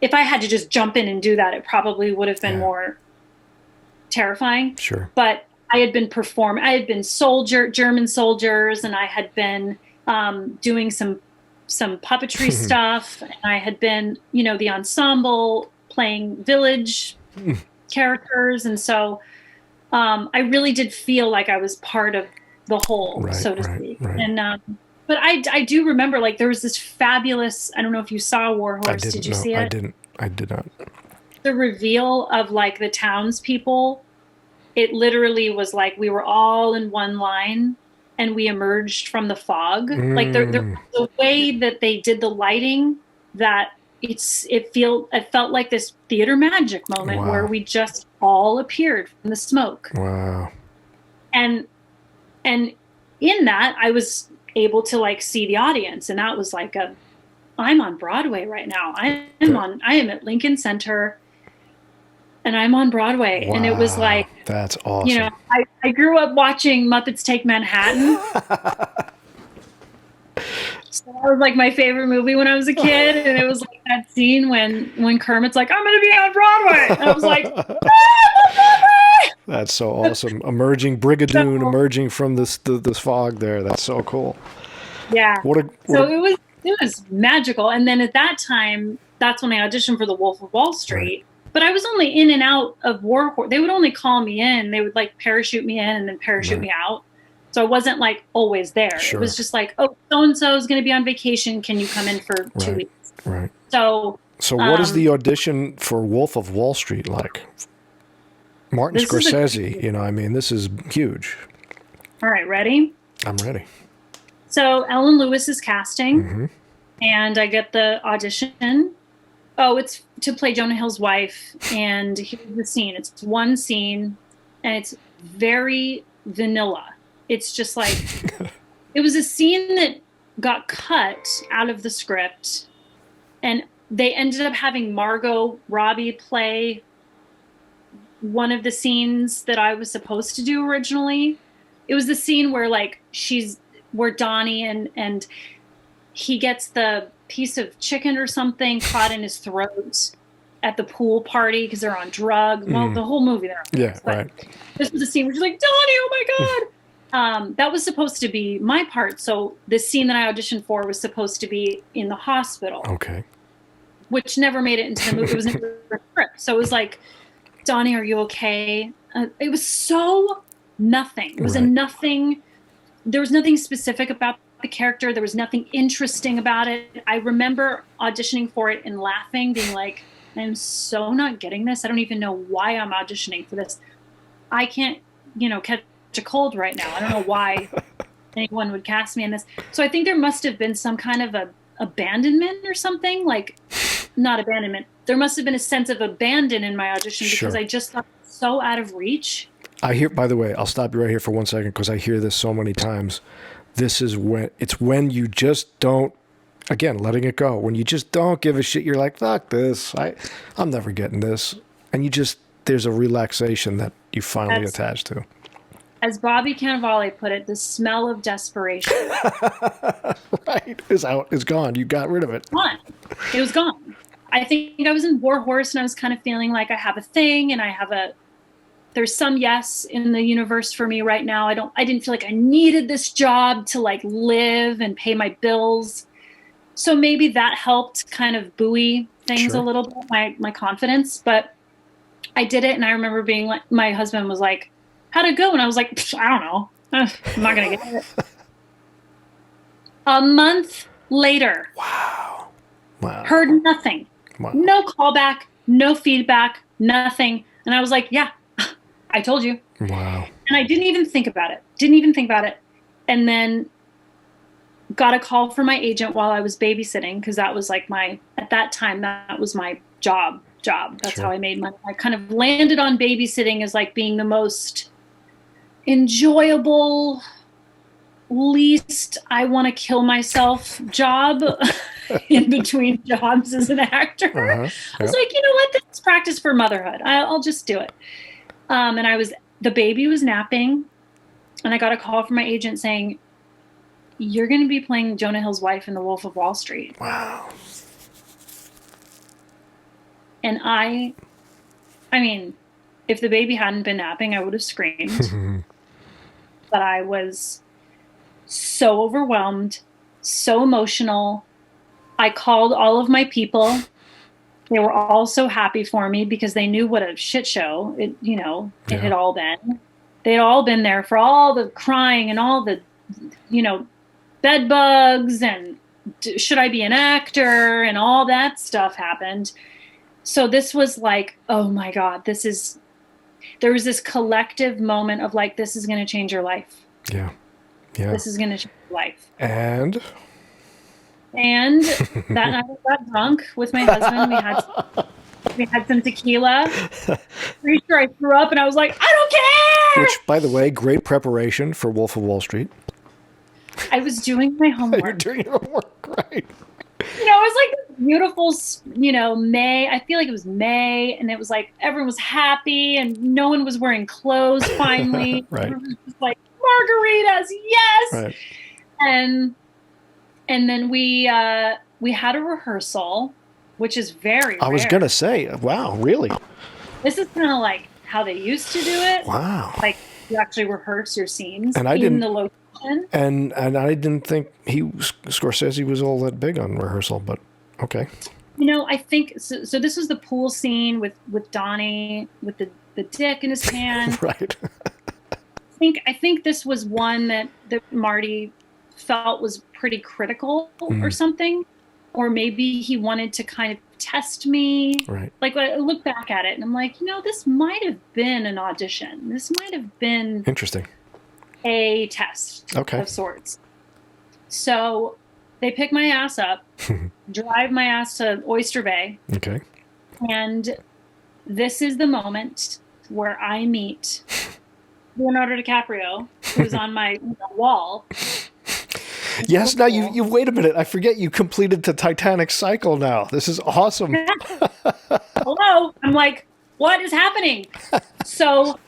if I had to just jump in and do that, it probably would have been more terrifying. Sure. But I had been German soldiers, and I had been doing some puppetry stuff. And I had been, the ensemble playing village characters. And so I really did feel like I was part of the whole, so to speak. Right. And but I do remember, like, there was this fabulous, I don't know if you saw War Horse. Did you see it? I did not. The reveal of like the townspeople, it literally was like we were all in one line and we emerged from the fog. Like the way that they did the lighting, that it felt like this theater magic moment where we just all appeared from the smoke. Wow. And in that I was able to like see the audience, and that was like I'm on Broadway right now. I am at Lincoln Center and I'm on Broadway. Wow, and it was like, that's awesome. I grew up watching Muppets Take Manhattan. So that was like my favorite movie when I was a kid, and it was like that scene when Kermit's like, I'm going to be on Broadway. And I was like, Broadway! That's so awesome. Brigadoon emerging from this fog there. That's so cool. Yeah. It was magical. And then at that time, that's when I auditioned for The Wolf of Wall Street. Right. But I was only in and out of War Horse. They would only call me in. They would like parachute me in and then parachute me out. So I wasn't like always there. Sure. It was just like, oh, so-and-so is going to be on vacation. Can you come in for 2 weeks? Right. So what is the audition for Wolf of Wall Street like? Martin Scorsese, this is huge. All right, ready? I'm ready. So Ellen Lewis is casting, and I get the audition. Oh, it's to play Jonah Hill's wife, and here's the scene. It's one scene, and it's very vanilla. It's just like, it was a scene that got cut out of the script, and they ended up having Margot Robbie play one of the scenes that I was supposed to do originally. It was the scene where like where Donnie and he gets the piece of chicken or something caught in his throat at the pool party because they're on drugs. Well, the whole movie they're on drugs. Yeah, right. This was the scene where she's like, Donnie, oh my God. That was supposed to be my part. So the scene that I auditioned for was supposed to be in the hospital. Okay. Which never made it into the movie. It was never a script. So it was like, Donnie, are you okay? It was so nothing. It was a nothing. There was nothing specific about the character. There was nothing interesting about it. I remember auditioning for it and laughing, being like, I'm so not getting this. I don't even know why I'm auditioning for this. I can't, catch a cold right now. I don't know why anyone would cast me in this. So I think there must have been some kind of a abandonment or something, like not abandonment. There must have been a sense of abandon in my audition because I just thought it was so out of reach. I hear, by the way, I'll stop you right here for 1 second because I hear this so many times. This is when you just don't, again, letting it go. When you just don't give a shit, you're like, fuck this. I'm never getting this. And there's a relaxation that you finally attach to. As Bobby Cannavale put it, the smell of desperation. Right. It's gone. You got rid of it. It was gone. I think I was in War Horse and I was kind of feeling like I have a thing and there's some yes in the universe for me right now. I didn't feel like I needed this job to like live and pay my bills. So maybe that helped kind of buoy things a little bit, my confidence. But I did it, and I remember being like, my husband was like, how'd it go? And I was like, I don't know. I'm not going to get it. A month later. Wow. Heard nothing. Wow. No callback, no feedback, nothing. And I was like, yeah, I told you. Wow. And I didn't even think about it. And then got a call from my agent while I was babysitting, because that was like at that time, that was my job. That's Sure. how I made money. I kind of landed on babysitting as like being the most enjoyable, least I want to kill myself job in between jobs as an actor. Uh-huh. I was like, you know what? This is practice for motherhood. I'll just do it. And the baby was napping, and I got a call from my agent saying, you're going to be playing Jonah Hill's wife in The Wolf of Wall Street. Wow. And I mean, if the baby hadn't been napping, I would have screamed. But I was so overwhelmed, so emotional. I called all of my people. They were all so happy for me because they knew what a shit show it had all been. They'd all been there for all the crying and all the, bed bugs and should I be an actor and all that stuff happened. So this was like, oh my God, there was this collective moment of like, this is going to change your life. Yeah. Yeah. This is going to change your life. And that night I got drunk with my husband. We had some tequila. Pretty sure I threw up and I was like, I don't care. Which, by the way, great preparation for Wolf of Wall Street. I was doing my homework. You're doing your homework, right? It was like this beautiful, May. I feel like it was May, and it was like everyone was happy, and no one was wearing clothes. Finally, Right. It was just like margaritas, yes. Right. And then we had a rehearsal, which is very I was rare. gonna say, wow, really? This is kind of like how they used to do it. Wow. Like you actually rehearse your scenes And I in didn't- the location. And I didn't think Scorsese was all that big on rehearsal, but okay. I think so. This was the pool scene with Donnie with the dick in his hand. Right. I think this was one that Marty felt was pretty critical or something, or maybe he wanted to kind of test me. Right. Like I look back at it and I'm like, this might have been an audition. This might have been Interesting. a test of sorts. So they pick my ass up, drive my ass to Oyster Bay. Okay. And this is the moment where I meet Leonardo DiCaprio, who's on my wall. Yes, now you wait a minute. I forget you completed the Titanic cycle now. This is awesome. Hello. I'm like, what is happening? So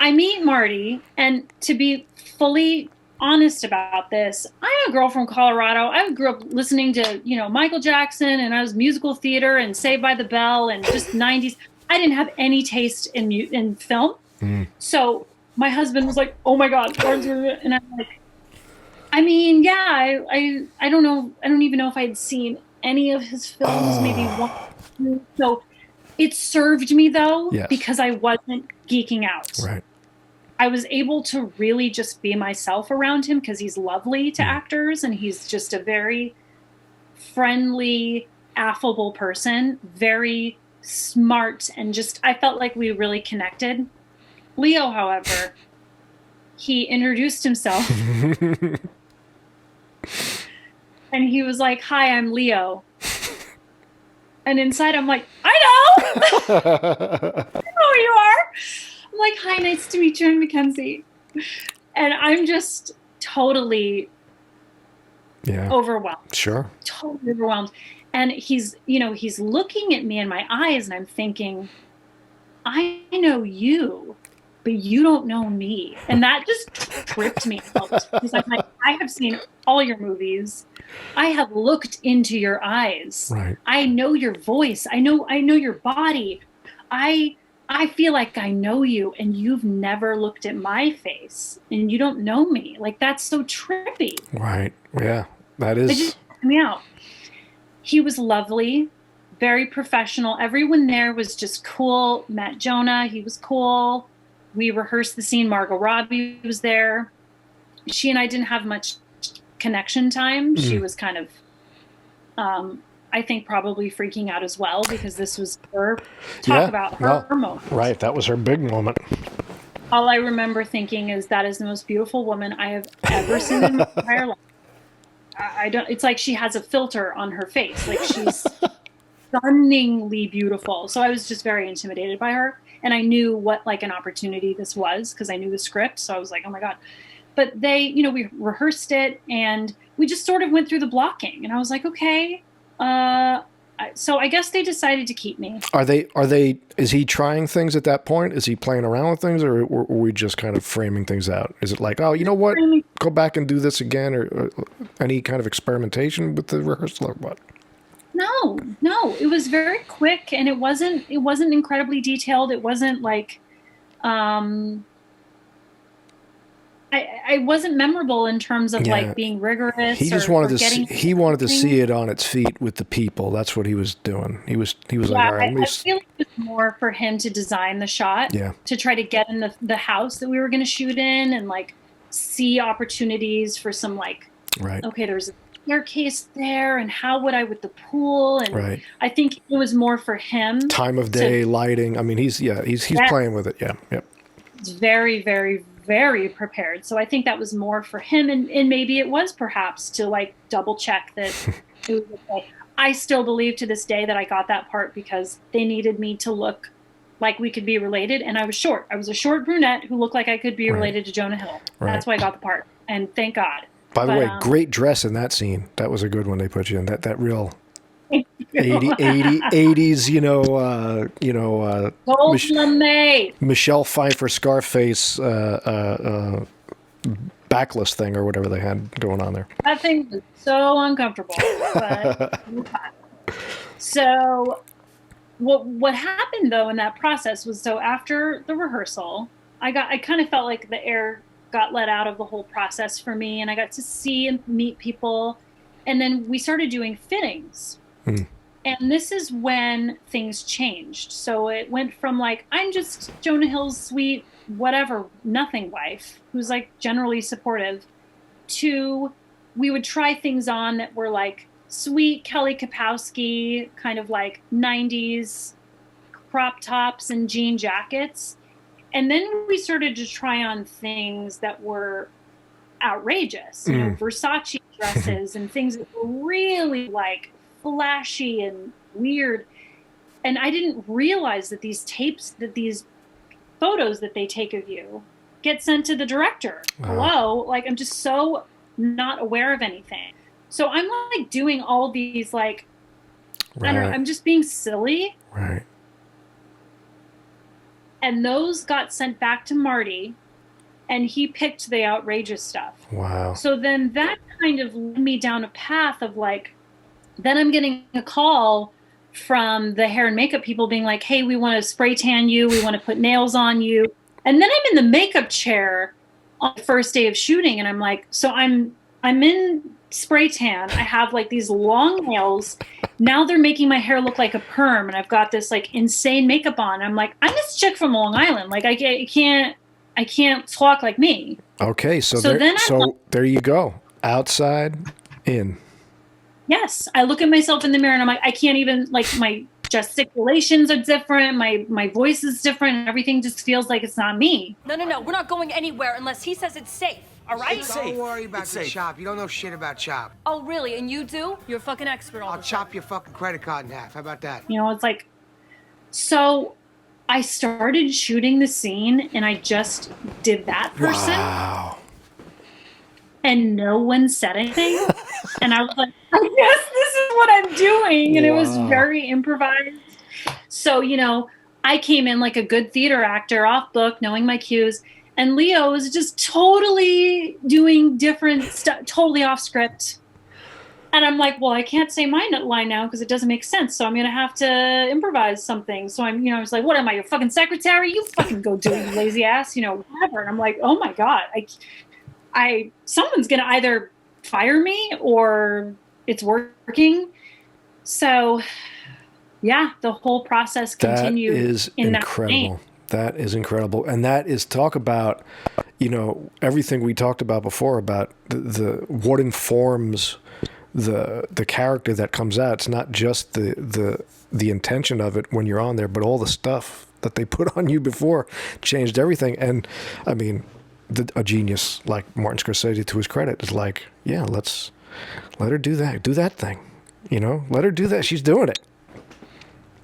I meet Marty, and to be fully honest about this, I'm a girl from Colorado. I grew up listening to, Michael Jackson, and I was musical theater and Saved by the Bell and just 90s. I didn't have any taste in film. So my husband was like, oh my God. And I'm like, I mean, yeah, I don't know. I don't even know if I'd seen any of his films, maybe one. So it served me though, because I wasn't geeking out. Right. I was able to really just be myself around him because he's lovely to actors, and he's just a very friendly, affable person, very smart, and I felt like we really connected. Leo, however, he introduced himself and he was like, hi, I'm Leo. And inside I'm like, I know! I know who you are! I'm like, hi, nice to meet you, I'm MacKenzie. And I'm just totally overwhelmed. Sure. Totally overwhelmed. And he's looking at me in my eyes, and I'm thinking, I know you, but you don't know me. And that just tripped me out. Because I'm like, I have seen all your movies. I have looked into your eyes. Right. I know your voice. I know your body. I feel like I know you, and you've never looked at my face, and you don't know me. Like, that's so trippy. Right. Yeah, that is. It just took me out. He was lovely, very professional. Everyone there was just cool. Met Jonah, he was cool. We rehearsed the scene. Margot Robbie was there. She and I didn't have much connection time. She was kind of, I think, probably freaking out as well, because this was her moment. Right, that was her big moment. All I remember thinking is that is the most beautiful woman I have ever seen in my entire life. I don't, it's like she has a filter on her face. Like she's stunningly beautiful. So I was just very intimidated by her. And I knew what like an opportunity this was because I knew the script. So I was like, oh my God. But they, you know, we rehearsed it and we just sort of went through the blocking. And I was like, okay. So I guess they decided to keep me. Is he trying things at that point? Is he playing around with things, or are we just kind of framing things out? Is it like, oh, you know what? Go back and do this again, or any kind of experimentation with the rehearsal, or what? No, it was very quick and it wasn't incredibly detailed. It wasn't like, I wasn't memorable in terms of like being rigorous. He just wanted to see it on its feet with the people. That's what he was doing. He was like, all right. I feel like it was more for him to design the shot, to try to get in the house that we were going to shoot in and like see opportunities for some like, okay, there's a staircase there, and how would I with the pool? And I think it was more for him. Time of day, lighting. I mean, he's playing with it. Yeah, yep. It's very, very, very prepared. So I think that was more for him, and maybe it was perhaps to like double check that it was okay. I still believe to this day that I got that part because they needed me to look like we could be related, and I was short. I was a short brunette who looked like I could be related to Jonah Hill. That's why I got the part, and thank God. By the way, great dress in that scene. That was a good one they put you in. That real 80s, Michelle Pfeiffer Scarface backless thing or whatever they had going on there. That thing was so uncomfortable. But so what happened though in that process was, so after the rehearsal, I kind of felt like the air got let out of the whole process for me, and I got to see and meet people, and then we started doing fittings. And this is when things changed. So it went from like, I'm just Jonah Hill's sweet, whatever, nothing wife, who's like generally supportive, to we would try things on that were like sweet Kelly Kapowski, kind of like 90s crop tops and jean jackets. And then we started to try on things that were outrageous, you know, Versace dresses and things that were really like flashy and weird. And I didn't realize that these tapes, that these photos that they take of you get sent to the director. Hello? Like, I'm just so not aware of anything. So I'm like doing all these like, I don't know, I'm just being silly. Right. And those got sent back to Marty, and he picked the outrageous stuff. Wow. So then that kind of led me down a path of like, then I'm getting a call from the hair and makeup people being like, hey, we want to spray tan you. We want to put nails on you. And then I'm in the makeup chair on the first day of shooting. And I'm like, so I'm in spray tan. I have like these long nails. Now they're making my hair look like a perm. And I've got this like insane makeup on. I'm like, I'm this chick from Long Island. Like I can't talk like me. Okay. So there you go. Outside in. Yes, I look at myself in the mirror and I'm like, I can't even, like, my gesticulations are different, my voice is different, and everything just feels like it's not me. No, we're not going anywhere unless he says it's safe, all right? It's safe. Don't worry about the chop. You don't know shit about chop. Oh, really? And you do? You're a fucking expert on I'll chop your fucking credit card in half. How about that? You know, it's like, so I started shooting the scene and I just did that person. Wow. And no one said anything. And I was like, I guess this is what I'm doing. And it was very improvised. So, you know, I came in like a good theater actor, off book, knowing my cues. And Leo was just totally doing different stuff, totally off script. And I'm like, well, I can't say my line now because it doesn't make sense. So I'm going to have to improvise something. So I was like, what am I, your fucking secretary? You fucking go do it, you lazy ass, you know, whatever. And I'm like, oh my God, someone's going to either fire me or it's working. So yeah, the whole process continued. That is incredible. That is incredible. And that is, talk about, you know, everything we talked about before about the what informs the character that comes out. It's not just the intention of it when you're on there, but all the stuff that they put on you before changed everything. And I mean, a genius like Martin Scorsese, to his credit, is like, yeah, let's let her do that thing. Let her do that. She's doing it.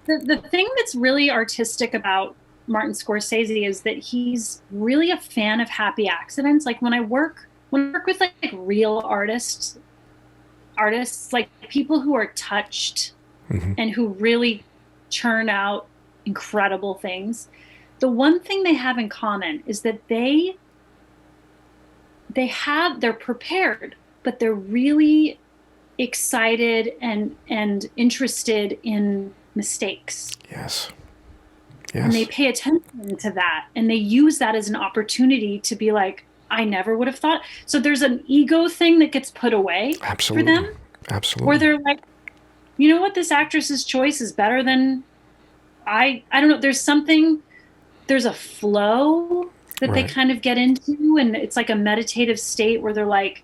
The thing that's really artistic about Martin Scorsese is that he's really a fan of happy accidents. Like when I work with like real artists, like people who are touched and who really churn out incredible things, the one thing they have in common is that they're prepared, but they're really excited and interested in mistakes. Yes. And they pay attention to that, and they use that as an opportunity to be like, I never would have thought. So there's an ego thing that gets put away for them. Absolutely. Where they're like, you know what, this actress's choice is better than I don't know. There's a flow that they kind of get into, and it's like a meditative state where they're like,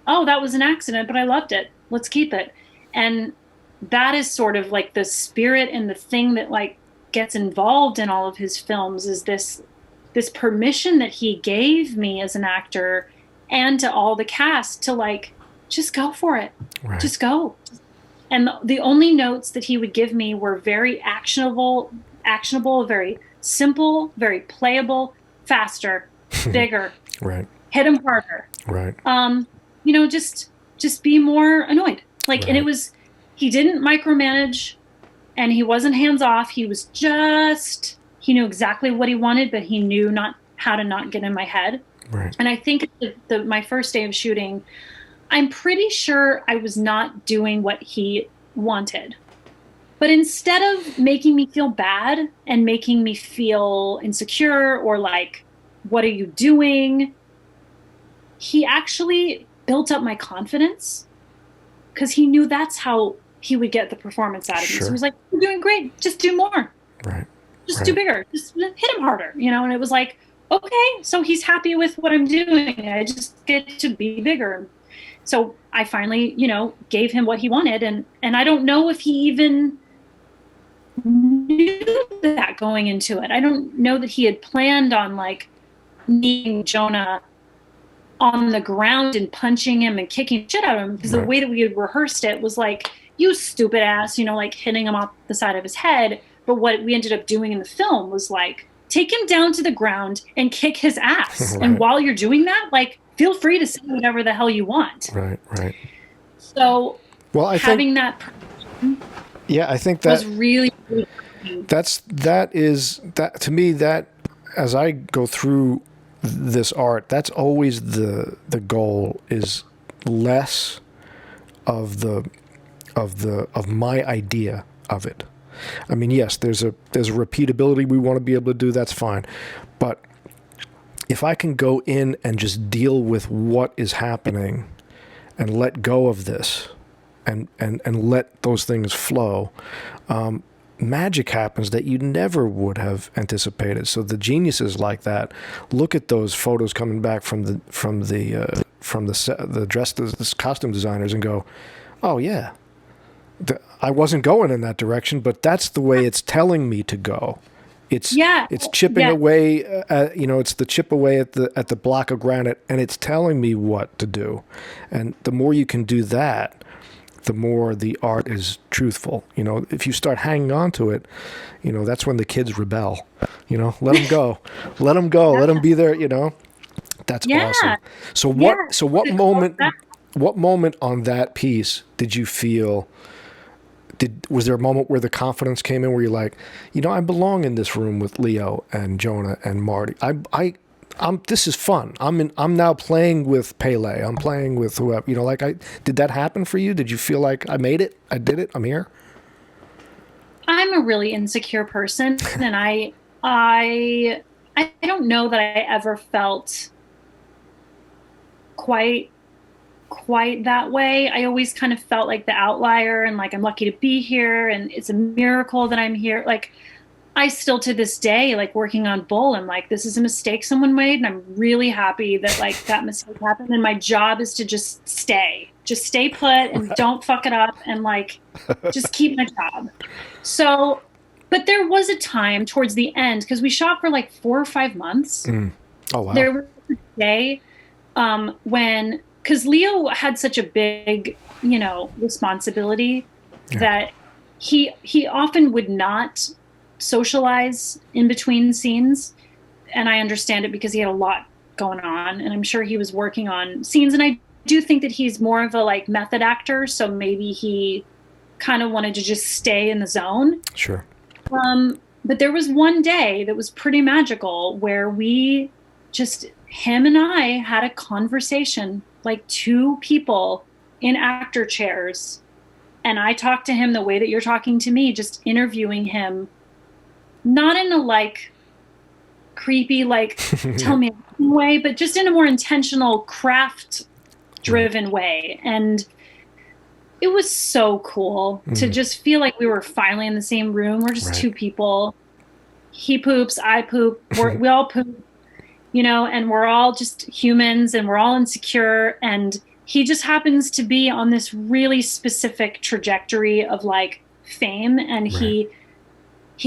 oh, that was an accident, but I loved it. Let's keep it. And that is sort of like the spirit and the thing that like gets involved in all of his films, is this permission that he gave me as an actor and to all the cast to like, just go for it. Right. Just go. And the only notes that he would give me were very actionable, very simple, very playable, faster, bigger, right. Hit him harder. Right. Just be more annoyed. Like, and he didn't micromanage, and he wasn't hands off. He was he knew exactly what he wanted, but he knew how to not get in my head. Right. And I think my first day of shooting, I'm pretty sure I was not doing what he wanted. But instead of making me feel bad and making me feel insecure or like, what are you doing? He actually built up my confidence, because he knew that's how he would get the performance out of me. So he was like, you're doing great. Just do more. Right. Just do bigger. Just hit him harder. And it was like, okay, so he's happy with what I'm doing. I just get to be bigger. So I finally, gave him what he wanted. And I don't know if he even knew that going into it. I don't know that he had planned on like needing Jonah on the ground and punching him and kicking shit out of him, because the way that we had rehearsed it was like, you stupid ass, like hitting him off the side of his head. But what we ended up doing in the film was like, take him down to the ground and kick his ass. And while you're doing that, like, feel free to say whatever the hell you want. Right. So, well, I think that was really, really that to me, that as I go through this art, that's always the goal, is less of my idea of it. I mean, yes, there's a repeatability we want to be able to do, that's fine. But if I can go in and just deal with what is happening and let go of this and let those things flow, magic happens that you never would have anticipated. So the geniuses like that look at those photos coming back from the costume designers and go, oh yeah, I wasn't going in that direction, but that's the way it's telling me to go. It's chipping away. It's the chip away at the block of granite, and it's telling me what to do. And the more you can do that, the more the art is truthful. If you start hanging on to it, that's when the kids rebel. Let them go. Let them go. Let them be there. That's awesome. So what moment on that piece did you feel? Was there a moment where the confidence came in, where you're like, I belong in this room with Leo and Jonah and Marty. This is fun. I'm now playing with Pele. I'm playing with whoever. Did that happen for you? Did you feel like I made it? I did it. I'm here. I'm a really insecure person, and I don't know that I ever felt quite that way. I always kind of felt like the outlier, and like, I'm lucky to be here, and it's a miracle that I'm here. Like, I still to this day, like working on Bull, I'm like, this is a mistake someone made, and I'm really happy that like that mistake happened, and my job is to just stay put and don't fuck it up, and like just keep my job. So But there was a time towards the end, because we shot for like 4 or 5 months. Oh, wow. There was a day when, because Leo had such a big, responsibility that he often would not socialize in between scenes. And I understand it because he had a lot going on, and I'm sure he was working on scenes. And I do think that he's more of a like method actor, so maybe he kind of wanted to just stay in the zone. Sure. But there was one day that was pretty magical where him and I had a conversation, like two people in actor chairs. And I talked to him the way that you're talking to me, just interviewing him, not in a like creepy, like tell me way, but just in a more intentional, craft driven way. And it was so cool to just feel like we were finally in the same room. We're just two people. He poops, I poop, we all poop, and we're all just humans, and we're all insecure. And he just happens to be on this really specific trajectory of like fame. And he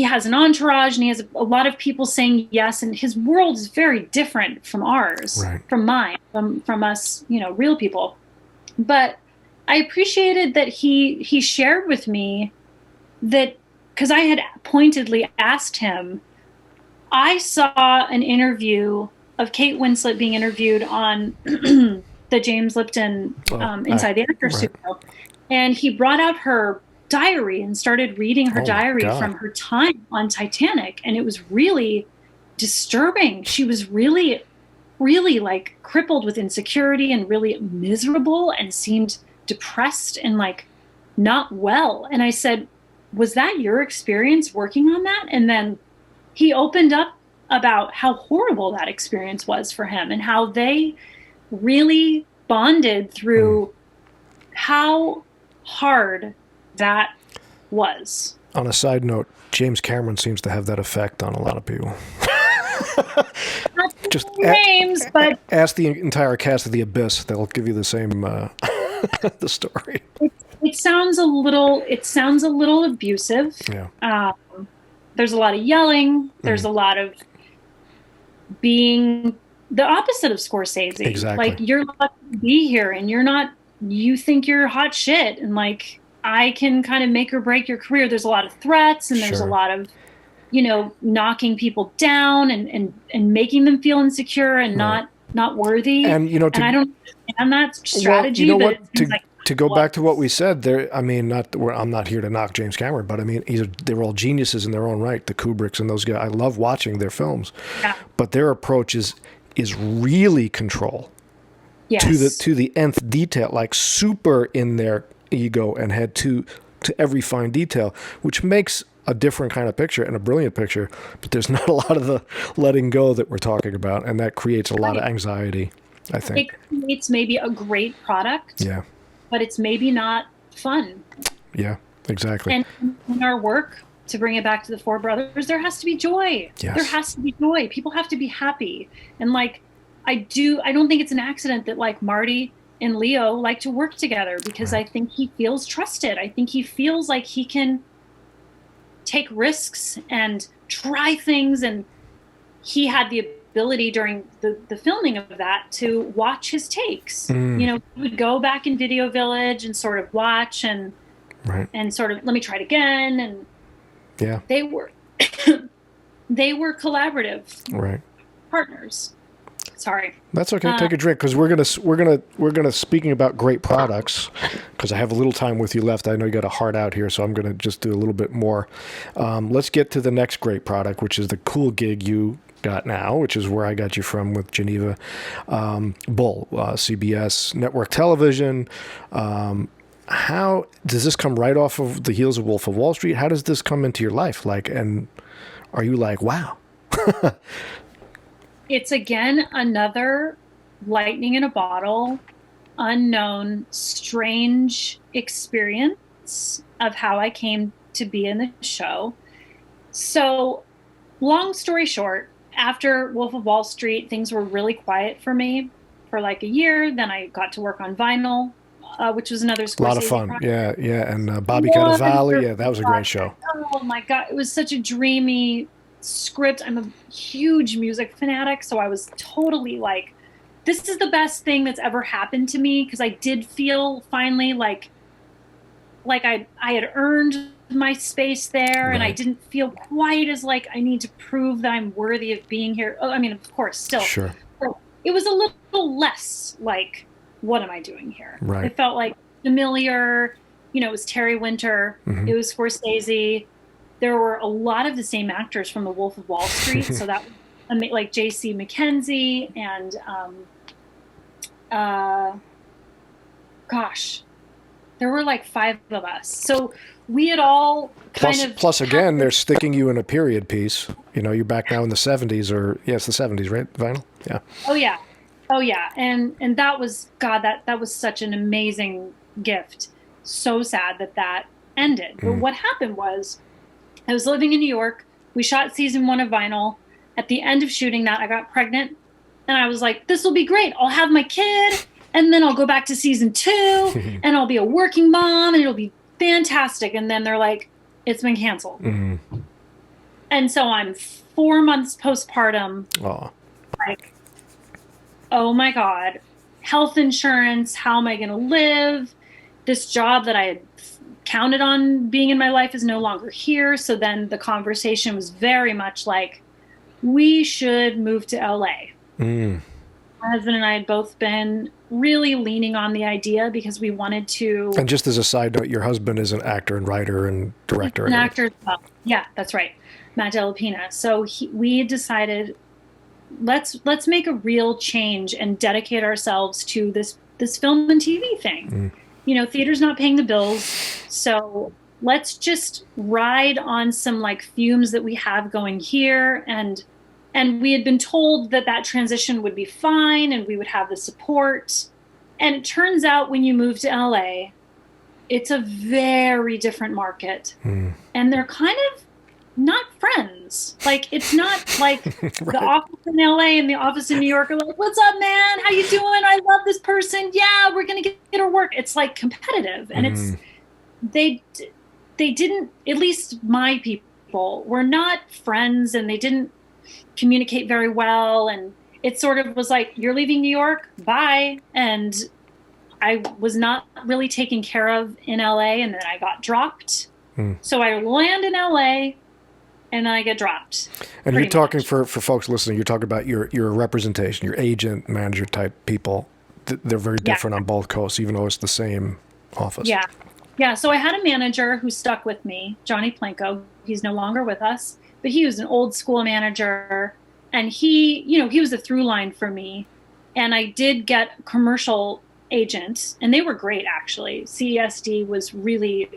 has an entourage, and he has a lot of people saying yes. And his world is very different from ours, from mine, from us, real people. But I appreciated that he shared with me that, because I had pointedly asked him, I saw an interview of Kate Winslet being interviewed on the James Lipton Inside the Actors Studio. And he brought out her diary and started reading her diary from her time on Titanic. And it was really disturbing. She was really, really like crippled with insecurity and really miserable and seemed depressed and like not well. And I said, was that your experience working on that? And then he opened up about how horrible that experience was for him and how they really bonded through how hard that was. On a side note, James Cameron seems to have that effect on a lot of people. Just names, but ask the entire cast of The Abyss; they'll give you the same the story. It sounds a little abusive. Yeah. There's a lot of yelling. There's a lot of being the opposite of Scorsese. Exactly. Like, you're lucky to be here, and you think you're hot shit, and like, I can kind of make or break your career. There's a lot of threats, and there's a lot of, knocking people down and making them feel insecure and not worthy. And and I don't understand that strategy. Well, you know what? To go back to what we said there, I mean, I'm not here to knock James Cameron, but I mean, they were all geniuses in their own right. The Kubricks and those guys, I love watching their films, but their approach is really control to the nth detail, like super in their ego and head to every fine detail, which makes a different kind of picture and a brilliant picture. But there's not a lot of the letting go that we're talking about, and that creates a lot of anxiety, I think. It creates maybe a great product. Yeah. But it's maybe not fun. Yeah, exactly. And in our work, to bring it back to the Four Brothers, there has to be joy. Yes. There has to be joy. People have to be happy. And like, I don't think it's an accident that like Marty and Leo like to work together, because I think he feels trusted. I think he feels like he can take risks and try things. And he had the ability during the filming of that to watch his takes. He would go back in Video Village and sort of watch and sort of, let me try it again. And they were collaborative partners. Sorry. That's okay. Take a drink, because we're gonna speaking about great products, because I have a little time with you left. I know you got a heart out here, so I'm gonna just do a little bit more. Let's get to the next great product, which is the cool gig you got now, which is where I got you from with Geneva Bull, CBS network television. How does this come right off of the heels of Wolf of Wall Street? How does this come into your life? Like, and are you like, wow? It's again another lightning in a bottle, unknown, strange experience of how I came to be in the show. So, long story short, after Wolf of Wall Street, things were really quiet for me for like a year. Then I got to work on vinyl which was another Scorsese A lot of fun. project. Yeah. And Bobby Cannavale. Yeah, that was a great show. Oh my God. It was such a dreamy script. I'm a huge music fanatic. So I was totally like, this is the best thing that's ever happened to me. Cause I did feel finally like I had earned my space there, Right. and I didn't feel quite as like I need to prove that I'm worthy of being here. Oh, I mean, of course, still. Sure. But it was a little less like, what am I doing here? Right. It felt like familiar. You know, it was Terry Winter. Mm-hmm. It was Scorsese. There were a lot of the same actors from The Wolf of Wall Street. So that was like J.C. McKenzie and gosh, there were like 5 of us. So we had all Plus again, they're sticking you in a period piece. You know, you're back now in the 70s, or it's the 70s, right? Vinyl? Yeah. Oh yeah. And that was, God, that was such an amazing gift. So sad that ended. But what happened was, I was living in New York. We shot season 1 of Vinyl. At the end of shooting that, I got pregnant, and I was like, this will be great. I'll have my kid, and then I'll go back to season 2 and I'll be a working mom, and it'll be fantastic. And then they're like, it's been canceled. Mm-hmm. And so I'm 4 months postpartum. Oh. Like, oh my God, health insurance. How am I going to live? This job that I had counted on being in my life is no longer here. So then the conversation was very much like, we should move to LA. My husband and I had both been really leaning on the idea because we wanted to. And just as a side note, your husband is an actor and writer and director. An actor as well. Yeah, that's right. Matt Delapina. So we had decided, let's make a real change and dedicate ourselves to this film and TV thing. You know, theater's not paying the bills, so let's just ride on some like fumes that we have going here. And we had been told that transition would be fine and we would have the support. And it turns out when you move to LA, it's a very different market. And they're kind of not friends. Like, it's not like Right. the office in LA and the office in New York are like, what's up, man? How you doing? I love this person. Yeah, we're going to get her work. It's like competitive. And it's, they didn't, at least my people were not friends, and they didn't communicate very well. And it sort of was like, you're leaving New York, bye. And I was not really taken care of in LA, and then I got dropped. So I land in LA, and then I get dropped. And you're talking for folks listening, you're talking about your representation, your agent, manager type people. They're very different on both coasts, even though it's the same office. Yeah. So I had a manager who stuck with me, Johnny Planko. He's no longer with us, but he was an old school manager, and he was a through line for me. And I did get commercial agents, and they were great, actually. CESD was really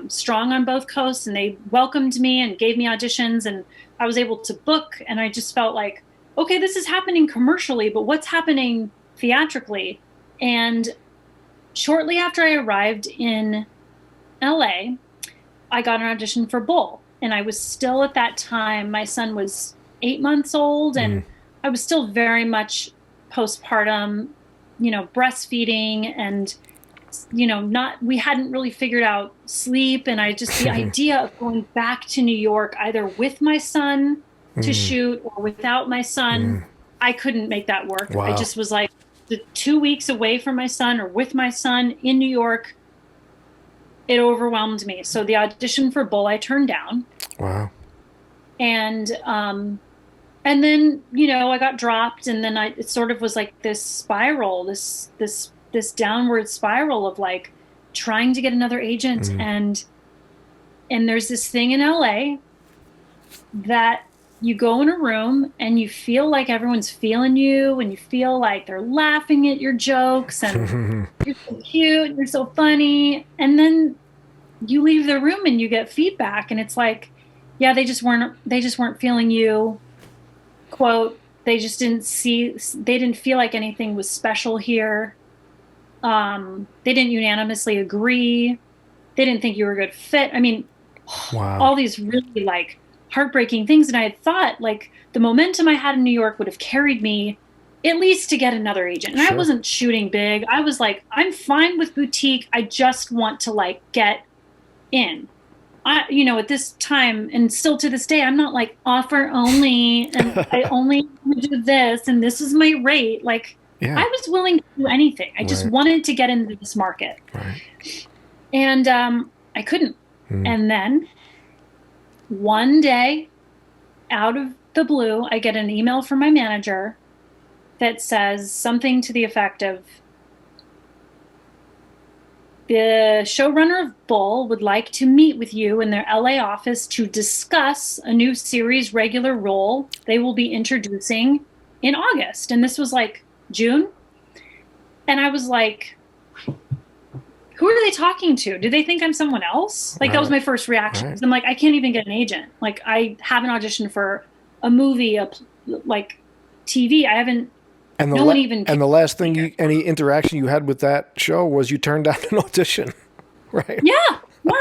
strong on both coasts, and they welcomed me and gave me auditions, and I was able to book. And I just felt like, okay, this is happening commercially, but what's happening theatrically? And shortly after I arrived in LA, I got an audition for Bull. And I was still, at that time, my son was 8 months old, and I was still very much postpartum, breastfeeding, and we hadn't really figured out sleep. And the idea of going back to New York, either with my son to shoot or without my son, I couldn't make that work. Wow. I just was like, the 2 weeks away from my son or with my son in New York, it overwhelmed me. So the audition for Bull, I turned down. Wow. And then, I got dropped, and then it sort of was like this spiral, this downward spiral of like trying to get another agent. And there's this thing in LA that you go in a room and you feel like everyone's feeling you, and you feel like they're laughing at your jokes, and you're so cute, you're so funny. And then you leave the room and you get feedback, and it's like, yeah, they just weren't feeling you. Quote, they didn't feel like anything was special here. They didn't unanimously agree. They didn't think you were a good fit. I mean, all these really like heartbreaking things. And I had thought like the momentum I had in New York would have carried me at least to get another agent. And I wasn't shooting big. I was like, I'm fine with boutique. I just want to like get in. At this time, and still to this day, I'm not like offer only, and I only do this, and this is my rate. Like, I was willing to do anything. I just wanted to get into this market. Right. And I couldn't. And then one day, out of the blue, I get an email from my manager that says something to the effect of, the showrunner of Bull would like to meet with you in their LA office to discuss a new series regular role they will be introducing in August. And this was like June. And I was like, who are they talking to? Do they think I'm someone else? Like, that was my first reaction. I'm like, I can't even get an agent. Like, I haven't auditioned for a movie, like TV. I haven't. And the last thing any interaction you had with that show was you turned down an audition, right? Yeah,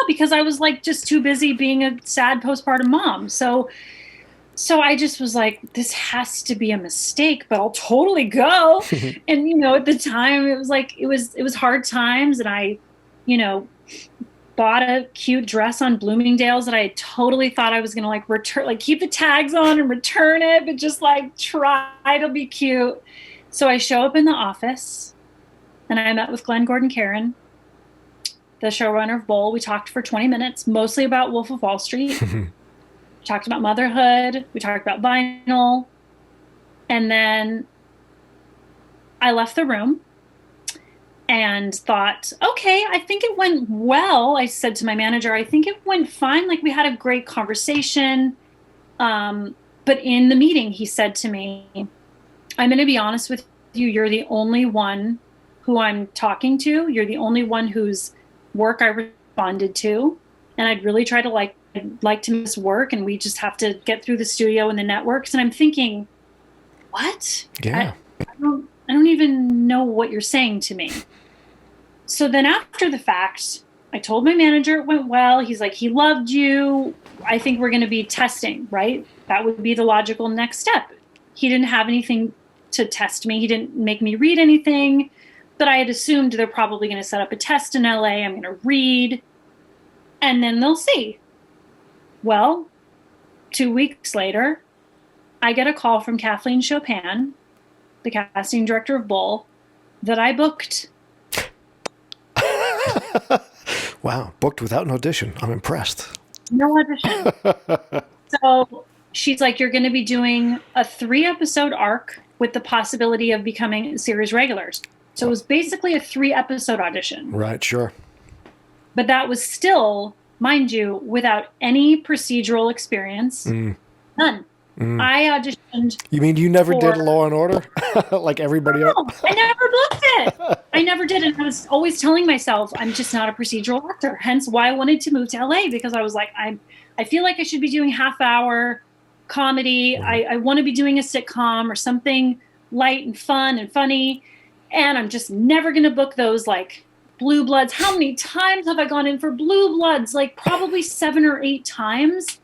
because I was like just too busy being a sad postpartum mom. So I just was like, this has to be a mistake, but I'll totally go. And at the time it was like it was hard times, and I, bought a cute dress on Bloomingdale's that I totally thought I was gonna like return, like keep the tags on and return it, but just like try to be cute. So I show up in the office, and I met with Glenn Gordon Caron, the showrunner of Bull. We talked for 20 minutes, mostly about Wolf of Wall Street. We talked about motherhood. We talked about vinyl. And then I left the room and thought, okay, I think it went well. I said to my manager, I think it went fine. Like, we had a great conversation. But in the meeting, he said to me, I'm going to be honest with you. You're the only one who I'm talking to. You're the only one whose work I responded to. And I'd really try to like to miss work. And we just have to get through the studio and the networks. And I'm thinking, what? Yeah. I don't even know what you're saying to me. So then after the fact, I told my manager it went well. He's like, he loved you. I think we're going to be testing, right? That would be the logical next step. He didn't have anything to test me. He didn't make me read anything, but I had assumed they're probably going to set up a test in LA. I'm going to read, and then they'll see. Well, 2 weeks later, I get a call from Kathleen Chopin, the casting director of Bull, that I booked. Wow, booked without an audition. I'm impressed. No audition. So she's like, you're going to be doing a 3-episode arc with the possibility of becoming series regulars. So it was basically a 3-episode audition. Right, sure. But that was still, mind you, without any procedural experience. None. I auditioned. You mean you never did Law and Order like everybody else? I never booked it. I never did. And I was always telling myself, I'm just not a procedural actor. Hence why I wanted to move to LA, because I was like, I feel like I should be doing half-hour comedy. I want to be doing a sitcom or something light and fun and funny. And I'm just never going to book those like Blue Bloods. How many times have I gone in for Blue Bloods? Like probably 7 or 8 times.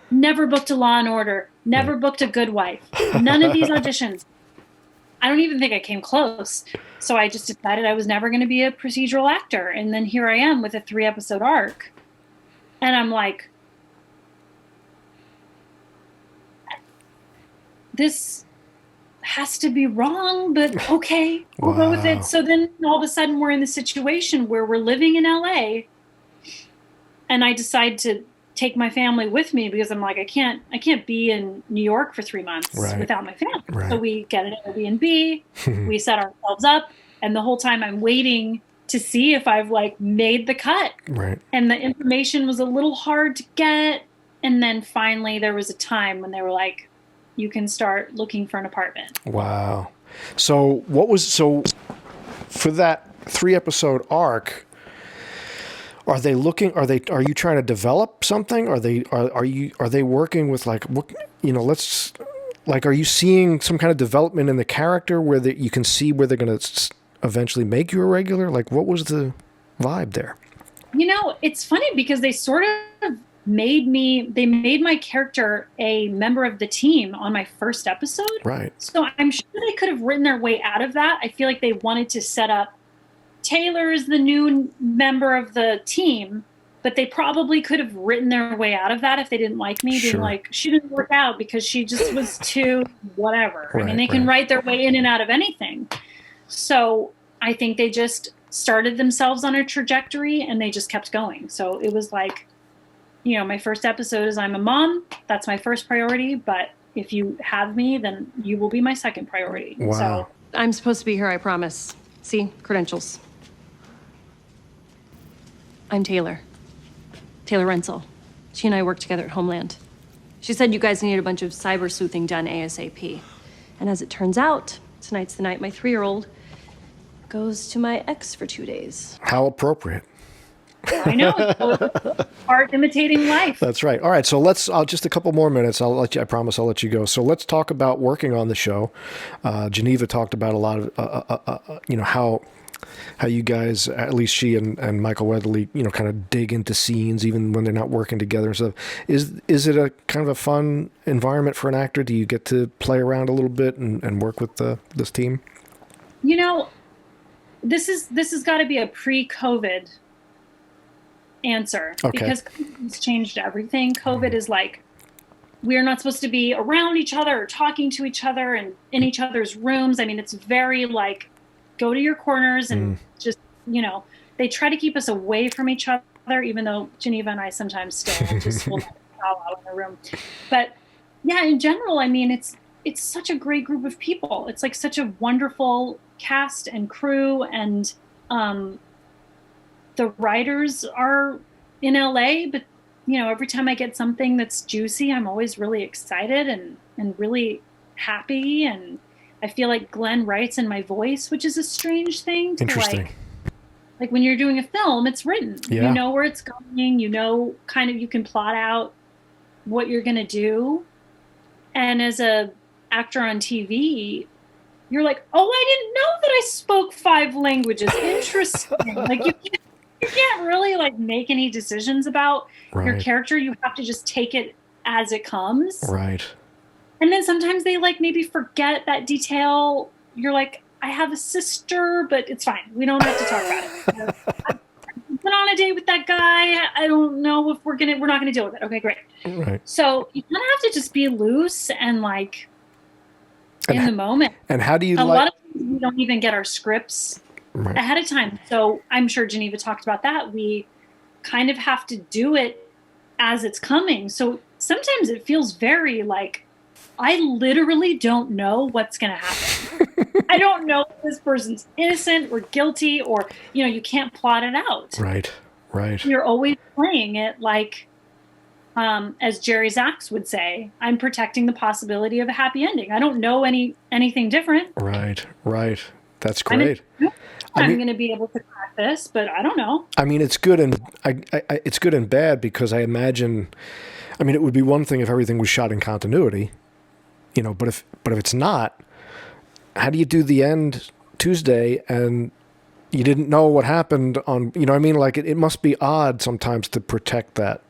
Never booked a Law and Order. Never booked a Good Wife. None of these auditions. I don't even think I came close. So I just decided I was never going to be a procedural actor. And then here I am with a 3-episode arc. And I'm like, this has to be wrong, but okay, we'll go with it. So then all of a sudden we're in the situation where we're living in LA, and I decide to take my family with me because I'm like, I can't be in New York for 3 months without my family. Right. So we get an Airbnb, we set ourselves up, and the whole time I'm waiting to see if I've like made the cut. Right. And the information was a little hard to get. And then finally there was a time when they were like, you can start looking for an apartment. Wow. So for that 3-episode arc, are you trying to develop something? Are they working with like, are you seeing some kind of development in the character where you can see where they're going to eventually make you a regular? Like, what was the vibe there? It's funny because they sort of they made my character a member of the team on my first episode. Right. So I'm sure they could have written their way out of that. I feel like they wanted to set up Taylor as the new member of the team, but they probably could have written their way out of that if they didn't like me. Being like, she didn't work out because she just was too whatever. Right, I mean, they can write their way in and out of anything. So I think they just started themselves on a trajectory and they just kept going. So it was like, you know, my first episode is I'm a mom. That's my first priority. But if you have me, then you will be my second priority. Wow. So I'm supposed to be here, I promise. See, credentials. I'm Taylor. Taylor Rentzel. She and I work together at Homeland. She said you guys need a bunch of cyber sleuthing done ASAP. And as it turns out, tonight's the night my 3-year-old goes to my ex for 2 days. How appropriate. I know. Art imitating life. That's right. All right. So let's, just a couple more minutes. I promise I'll let you go. So let's talk about working on the show. Geneva talked about a lot of, you know, how you guys, at least she and Michael Weatherly, you know, kind of dig into scenes even when they're not working together and stuff. Is it a kind of a fun environment for an actor? Do you get to play around a little bit and work with this team? You know, this has got to be a pre-COVID answer. Okay. Because COVID's changed everything. COVID is like, we're not supposed to be around each other or talking to each other and in each other's rooms. I mean, it's very like, go to your corners and just, you know, they try to keep us away from each other, even though Geneva and I sometimes still just will not bow out in the room. But yeah, in general, I mean, it's such a great group of people. It's like such a wonderful cast and crew, and the writers are in LA, but you know, every time I get something that's juicy, I'm always really excited and really happy, and I feel like Glenn writes in my voice, which is a strange thing to Interesting. like when you're doing a film, it's written. Yeah. You know where it's going, you know, kind of, you can plot out what you're going to do. And as a actor on TV, you're like, oh, I didn't know that I spoke 5 languages. Interesting. Like you can't really like make any decisions about your character. You have to just take it as it comes. Right. And then sometimes they like maybe forget that detail. You're like, I have a sister, but it's fine. We don't have to talk about it. I've been on a date with that guy. I don't know if we're not gonna deal with it. Okay, great. Right. So you kind of have to just be loose and like in the moment. And how do you a lot of times we don't even get our scripts ahead of time. So I'm sure Geneva talked about that. We kind of have to do it as it's coming. So sometimes it feels very like, I literally don't know what's going to happen. I don't know if this person's innocent or guilty, or, you know, you can't plot it out. Right. You're always playing it like, as Jerry Zaks would say, I'm protecting the possibility of a happy ending. I don't know anything different. Right. That's great. I'm going to be able to crack this, but I don't know. I mean, it's good and it's good and bad, because I imagine, I mean, it would be one thing if everything was shot in continuity, you know, but if it's not, how do you do the end Tuesday and you didn't know what happened on, you know what I mean? Like it must be odd sometimes to protect that.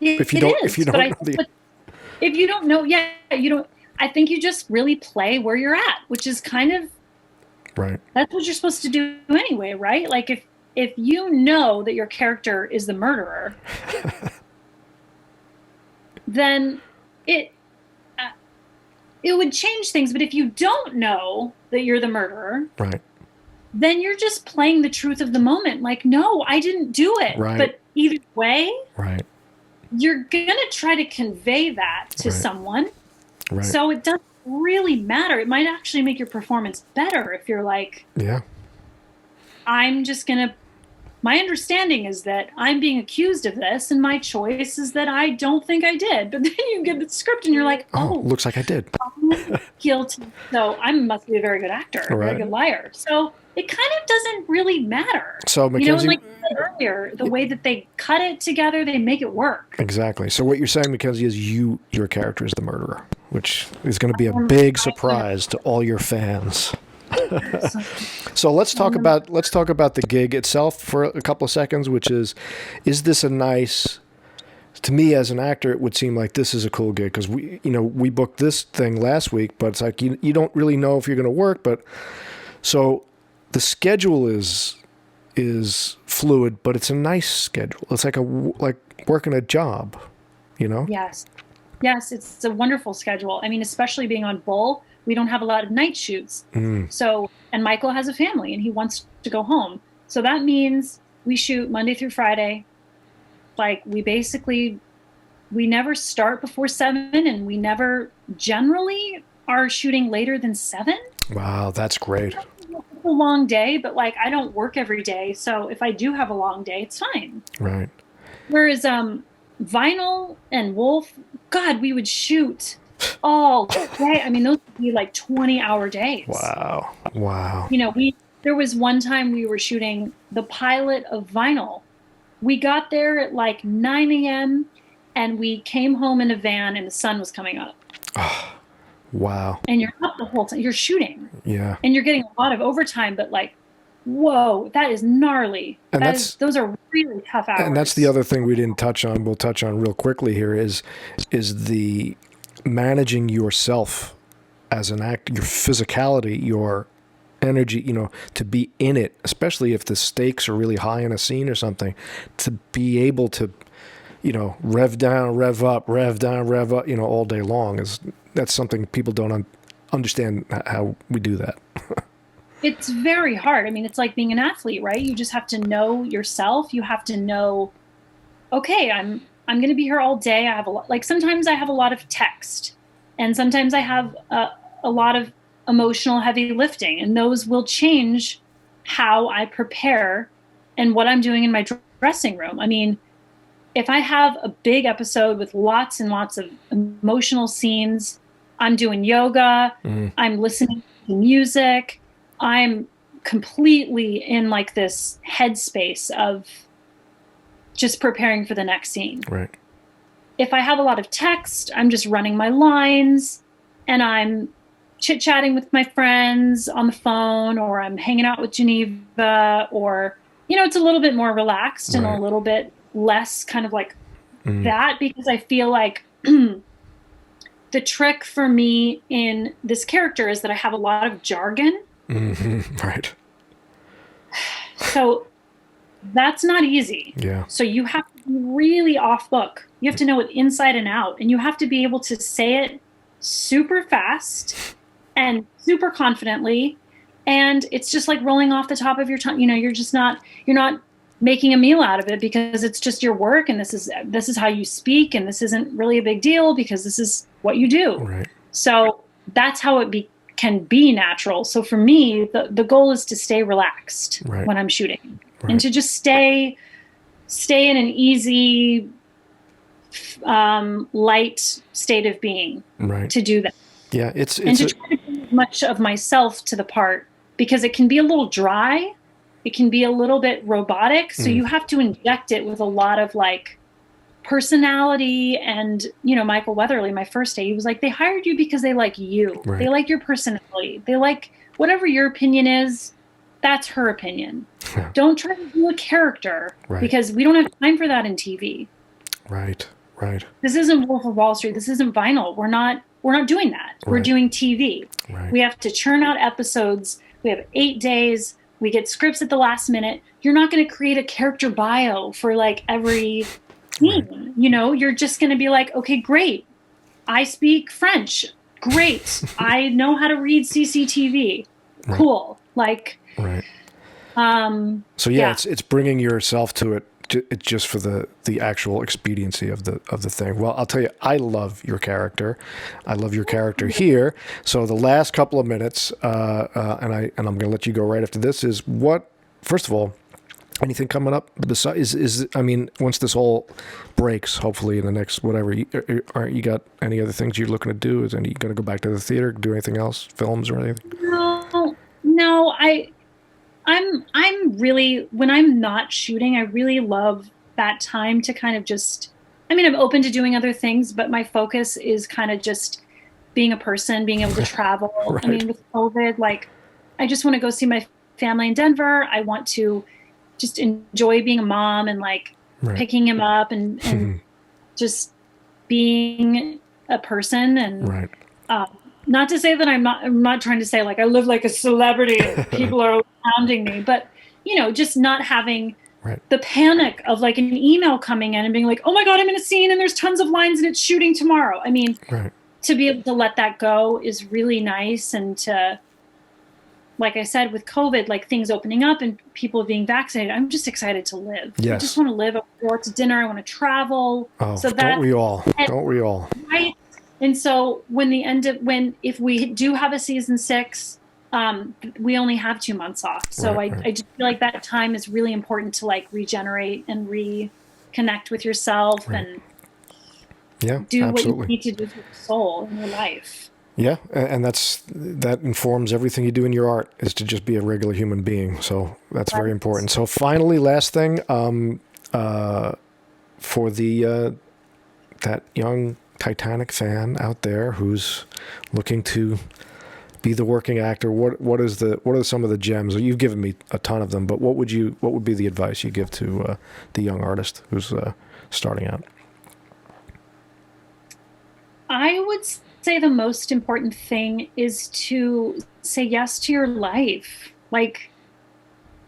If you don't know, I think you just really play where you're at, which is kind of, right. That's what you're supposed to do anyway, right? Like if you know that your character is the murderer, then it would change things. But if you don't know that you're the murderer, right, then you're just playing the truth of the moment. Like, no, I didn't do it. Right. But either way, right, you're gonna try to convey that to someone. Right. So it doesn't really matter. It might actually make your performance better if you're like, yeah, my understanding is that I'm being accused of this, and my choice is that I don't think I did. But then you get the script and you're like, oh, looks like I did. I'm guilty. So I must be a very good actor, a very good liar. So it kind of doesn't really matter. So MacKenzie, you know, like you said earlier, the way that they cut it together, they make it work. Exactly. So what you're saying, MacKenzie, is your character is the murderer, which is going to be a big surprise to all your fans. So let's talk about the gig itself for a couple of seconds, which is this a nice to me as an actor, it would seem like this is a cool gig because we booked this thing last week, but it's like you don't really know if you're going to work. But so the schedule is fluid, but it's a nice schedule. It's like working a job, Yes. Yes, it's a wonderful schedule. I mean, especially being on Bull, we don't have a lot of night shoots. So, and Michael has a family and he wants to go home. So that means we shoot Monday through Friday. Like we never start before 7 and we never generally are shooting later than 7. Wow, that's great. It's a long day, but like I don't work every day. So if I do have a long day, it's fine. Right. Whereas Vinyl and Wolf, God, we would shoot all day. I mean, those would be like 20-hour days. Wow. There was one time we were shooting the pilot of Vinyl. We got there at like 9 a.m. and we came home in a van and the sun was coming up. Oh, wow. And you're up the whole time. You're shooting. Yeah. And you're getting a lot of overtime, but like, whoa, that is gnarly. And those are really tough hours. And that's the other thing we didn't touch on. We'll touch on real quickly here is the managing yourself as an actor, your physicality, your energy, to be in it, especially if the stakes are really high in a scene or something, to be able to, rev down, rev up, rev down, rev up, all day long that's something people don't understand how we do that. It's very hard. I mean, it's like being an athlete, right? You just have to know yourself. You have to know, okay, I'm going to be here all day. I have sometimes I have a lot of text and sometimes I have a lot of emotional heavy lifting, and those will change how I prepare and what I'm doing in my dressing room. I mean, if I have a big episode with lots and lots of emotional scenes, I'm doing yoga, I'm listening to music, I'm completely in like this headspace of just preparing for the next scene. Right. If I have a lot of text, I'm just running my lines and I'm chit-chatting with my friends on the phone, or I'm hanging out with Geneva, or, it's a little bit more relaxed and a little bit less kind of like that, because I feel like the trick for me in this character is that I have a lot of jargon. Right. So that's not easy. Yeah. So you have to be really off book. You have to know it inside and out, and you have to be able to say it super fast and super confidently. And it's just like rolling off the top of your tongue. You're not making a meal out of it because it's just your work, and this is how you speak, and this isn't really a big deal because this is what you do. Right. So that's how it can be natural. So for me, the goal is to stay relaxed when I'm shooting, and to just stay in an easy, light state of being. Right. To do that. Yeah, and to try to bring as much of myself to the part, because it can be a little dry, it can be a little bit robotic. So you have to inject it with a lot of like personality. And Michael Weatherly, my first day, he was like, they hired you because they like you. They like your personality. They like whatever your opinion is. That's her opinion. Yeah. Don't try to do a character because we don't have time for that in TV. Right. This isn't Wolf of Wall Street. This isn't Vinyl. We're not doing that. We're doing TV. We have to churn out episodes. We have 8 days. We get scripts at the last minute. You're not going to create a character bio for like every scene. You're just going to be like, okay, great. I speak French. Great. I know how to read CCTV. Cool. Like, so it's bringing yourself to it just for the actual expediency of the thing. Well, I'll tell you, I love your character. I love your character here. So the last couple of minutes, and I'm going to let you go right after this, is what, first of all, anything coming up besides, once this all breaks, hopefully in the next, whatever, you got any other things you're looking to do? Are you going to go back to the theater, do anything else, films or anything? No, I'm really, when I'm not shooting, I really love that time to kind of just, I'm open to doing other things, but my focus is kind of just being a person, being able to travel. With COVID, like, I just want to go see my family in Denver. I want to just enjoy being a mom and like picking him up and just being a person. And Right. not to say that I'm not trying to say like I live like a celebrity and people are hounding me, but you know, just not having the panic of like an email coming in and being like, oh my God, I'm in a scene and there's tons of lines and it's shooting tomorrow. I mean, to be able to let that go is really nice. And to, like I said, with COVID, like things opening up and people being vaccinated, I'm just excited to live. Yes. I just want to live. I want to go out to dinner. I want to travel. Oh, so don't we all? Don't we all? Right. And so if we do have a season 6, we only have 2 months off. So I just feel like that time is really important to like regenerate and reconnect with yourself and do what you need to do for your soul in your life. Yeah, and that informs everything you do in your art, is to just be a regular human being. So that's very important. So finally, last thing, for the that young Titanic fan out there who's looking to be the working actor, what are some of the gems? You've given me a ton of them, but what would be the advice you give to the young artist who's starting out? I would say the most important thing is to say yes to your life. Like,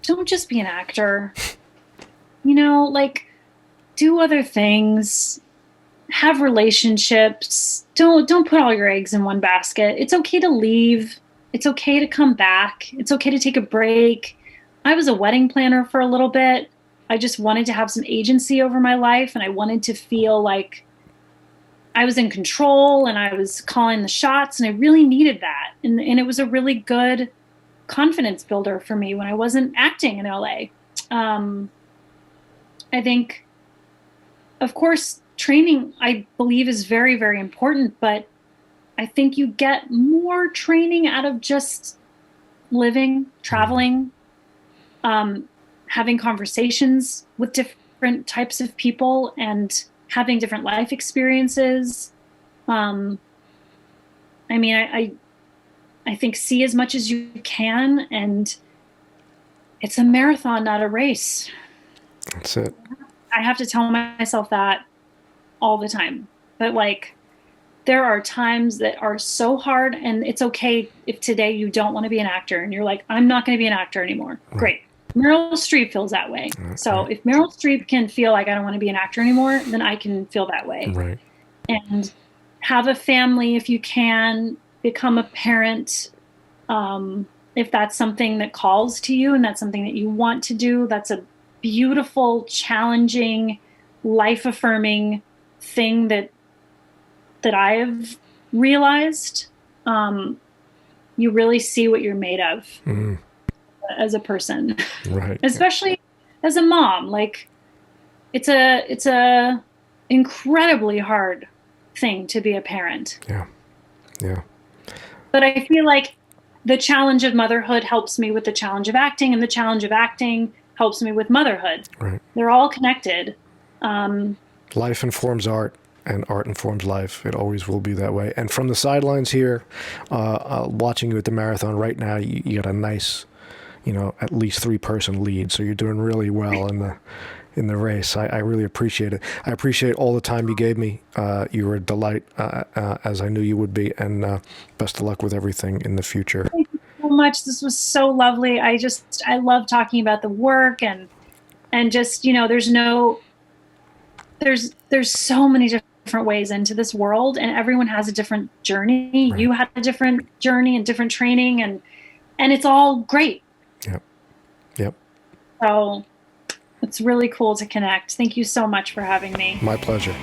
don't just be an actor. You know, like, do other things. Have relationships. Don't put all your eggs in one basket. It's okay to leave. It's okay to come back. It's okay to take a break. I was a wedding planner for a little bit. I just wanted to have some agency over my life, and I wanted to feel like I was in control and I was calling the shots, and I really needed that. And it was a really good confidence builder for me when I wasn't acting in LA. I think, of course, training, I believe, is very, very important, but I think you get more training out of just living, traveling, having conversations with different types of people and having different life experiences. I mean, I think see as much as you can, and it's a marathon, not a race. That's it. I have to tell myself that all the time. But like, there are times that are so hard, and it's okay if today you don't want to be an actor and you're like, I'm not going to be an actor anymore. Great. Meryl Streep feels that way. So if Meryl Streep can feel like I don't want to be an actor anymore, then I can feel that way. Right. And have a family if you can, become a parent. If that's something that calls to you and that's something that you want to do, that's a beautiful, challenging, life-affirming thing that I have realized. You really see what you're made of. Mm-hmm. As a person, right? Especially as a mom, like it's a incredibly hard thing to be a parent. Yeah. But I feel like the challenge of motherhood helps me with the challenge of acting, and the challenge of acting helps me with motherhood. Right. They're all connected. Life informs art, and art informs life. It always will be that way. And from the sidelines here, watching you at the marathon right now, you got a nice, at least 3-person lead. So you're doing really well in the race. I really appreciate it. I appreciate all the time you gave me. You were a delight, as I knew you would be. And best of luck with everything in the future. Thank you so much. This was so lovely. I love talking about the work and just, there's so many different ways into this world, and everyone has a different journey. Right. You had a different journey and different training, and it's all great. Yep. So it's really cool to connect. Thank you so much for having me. My pleasure.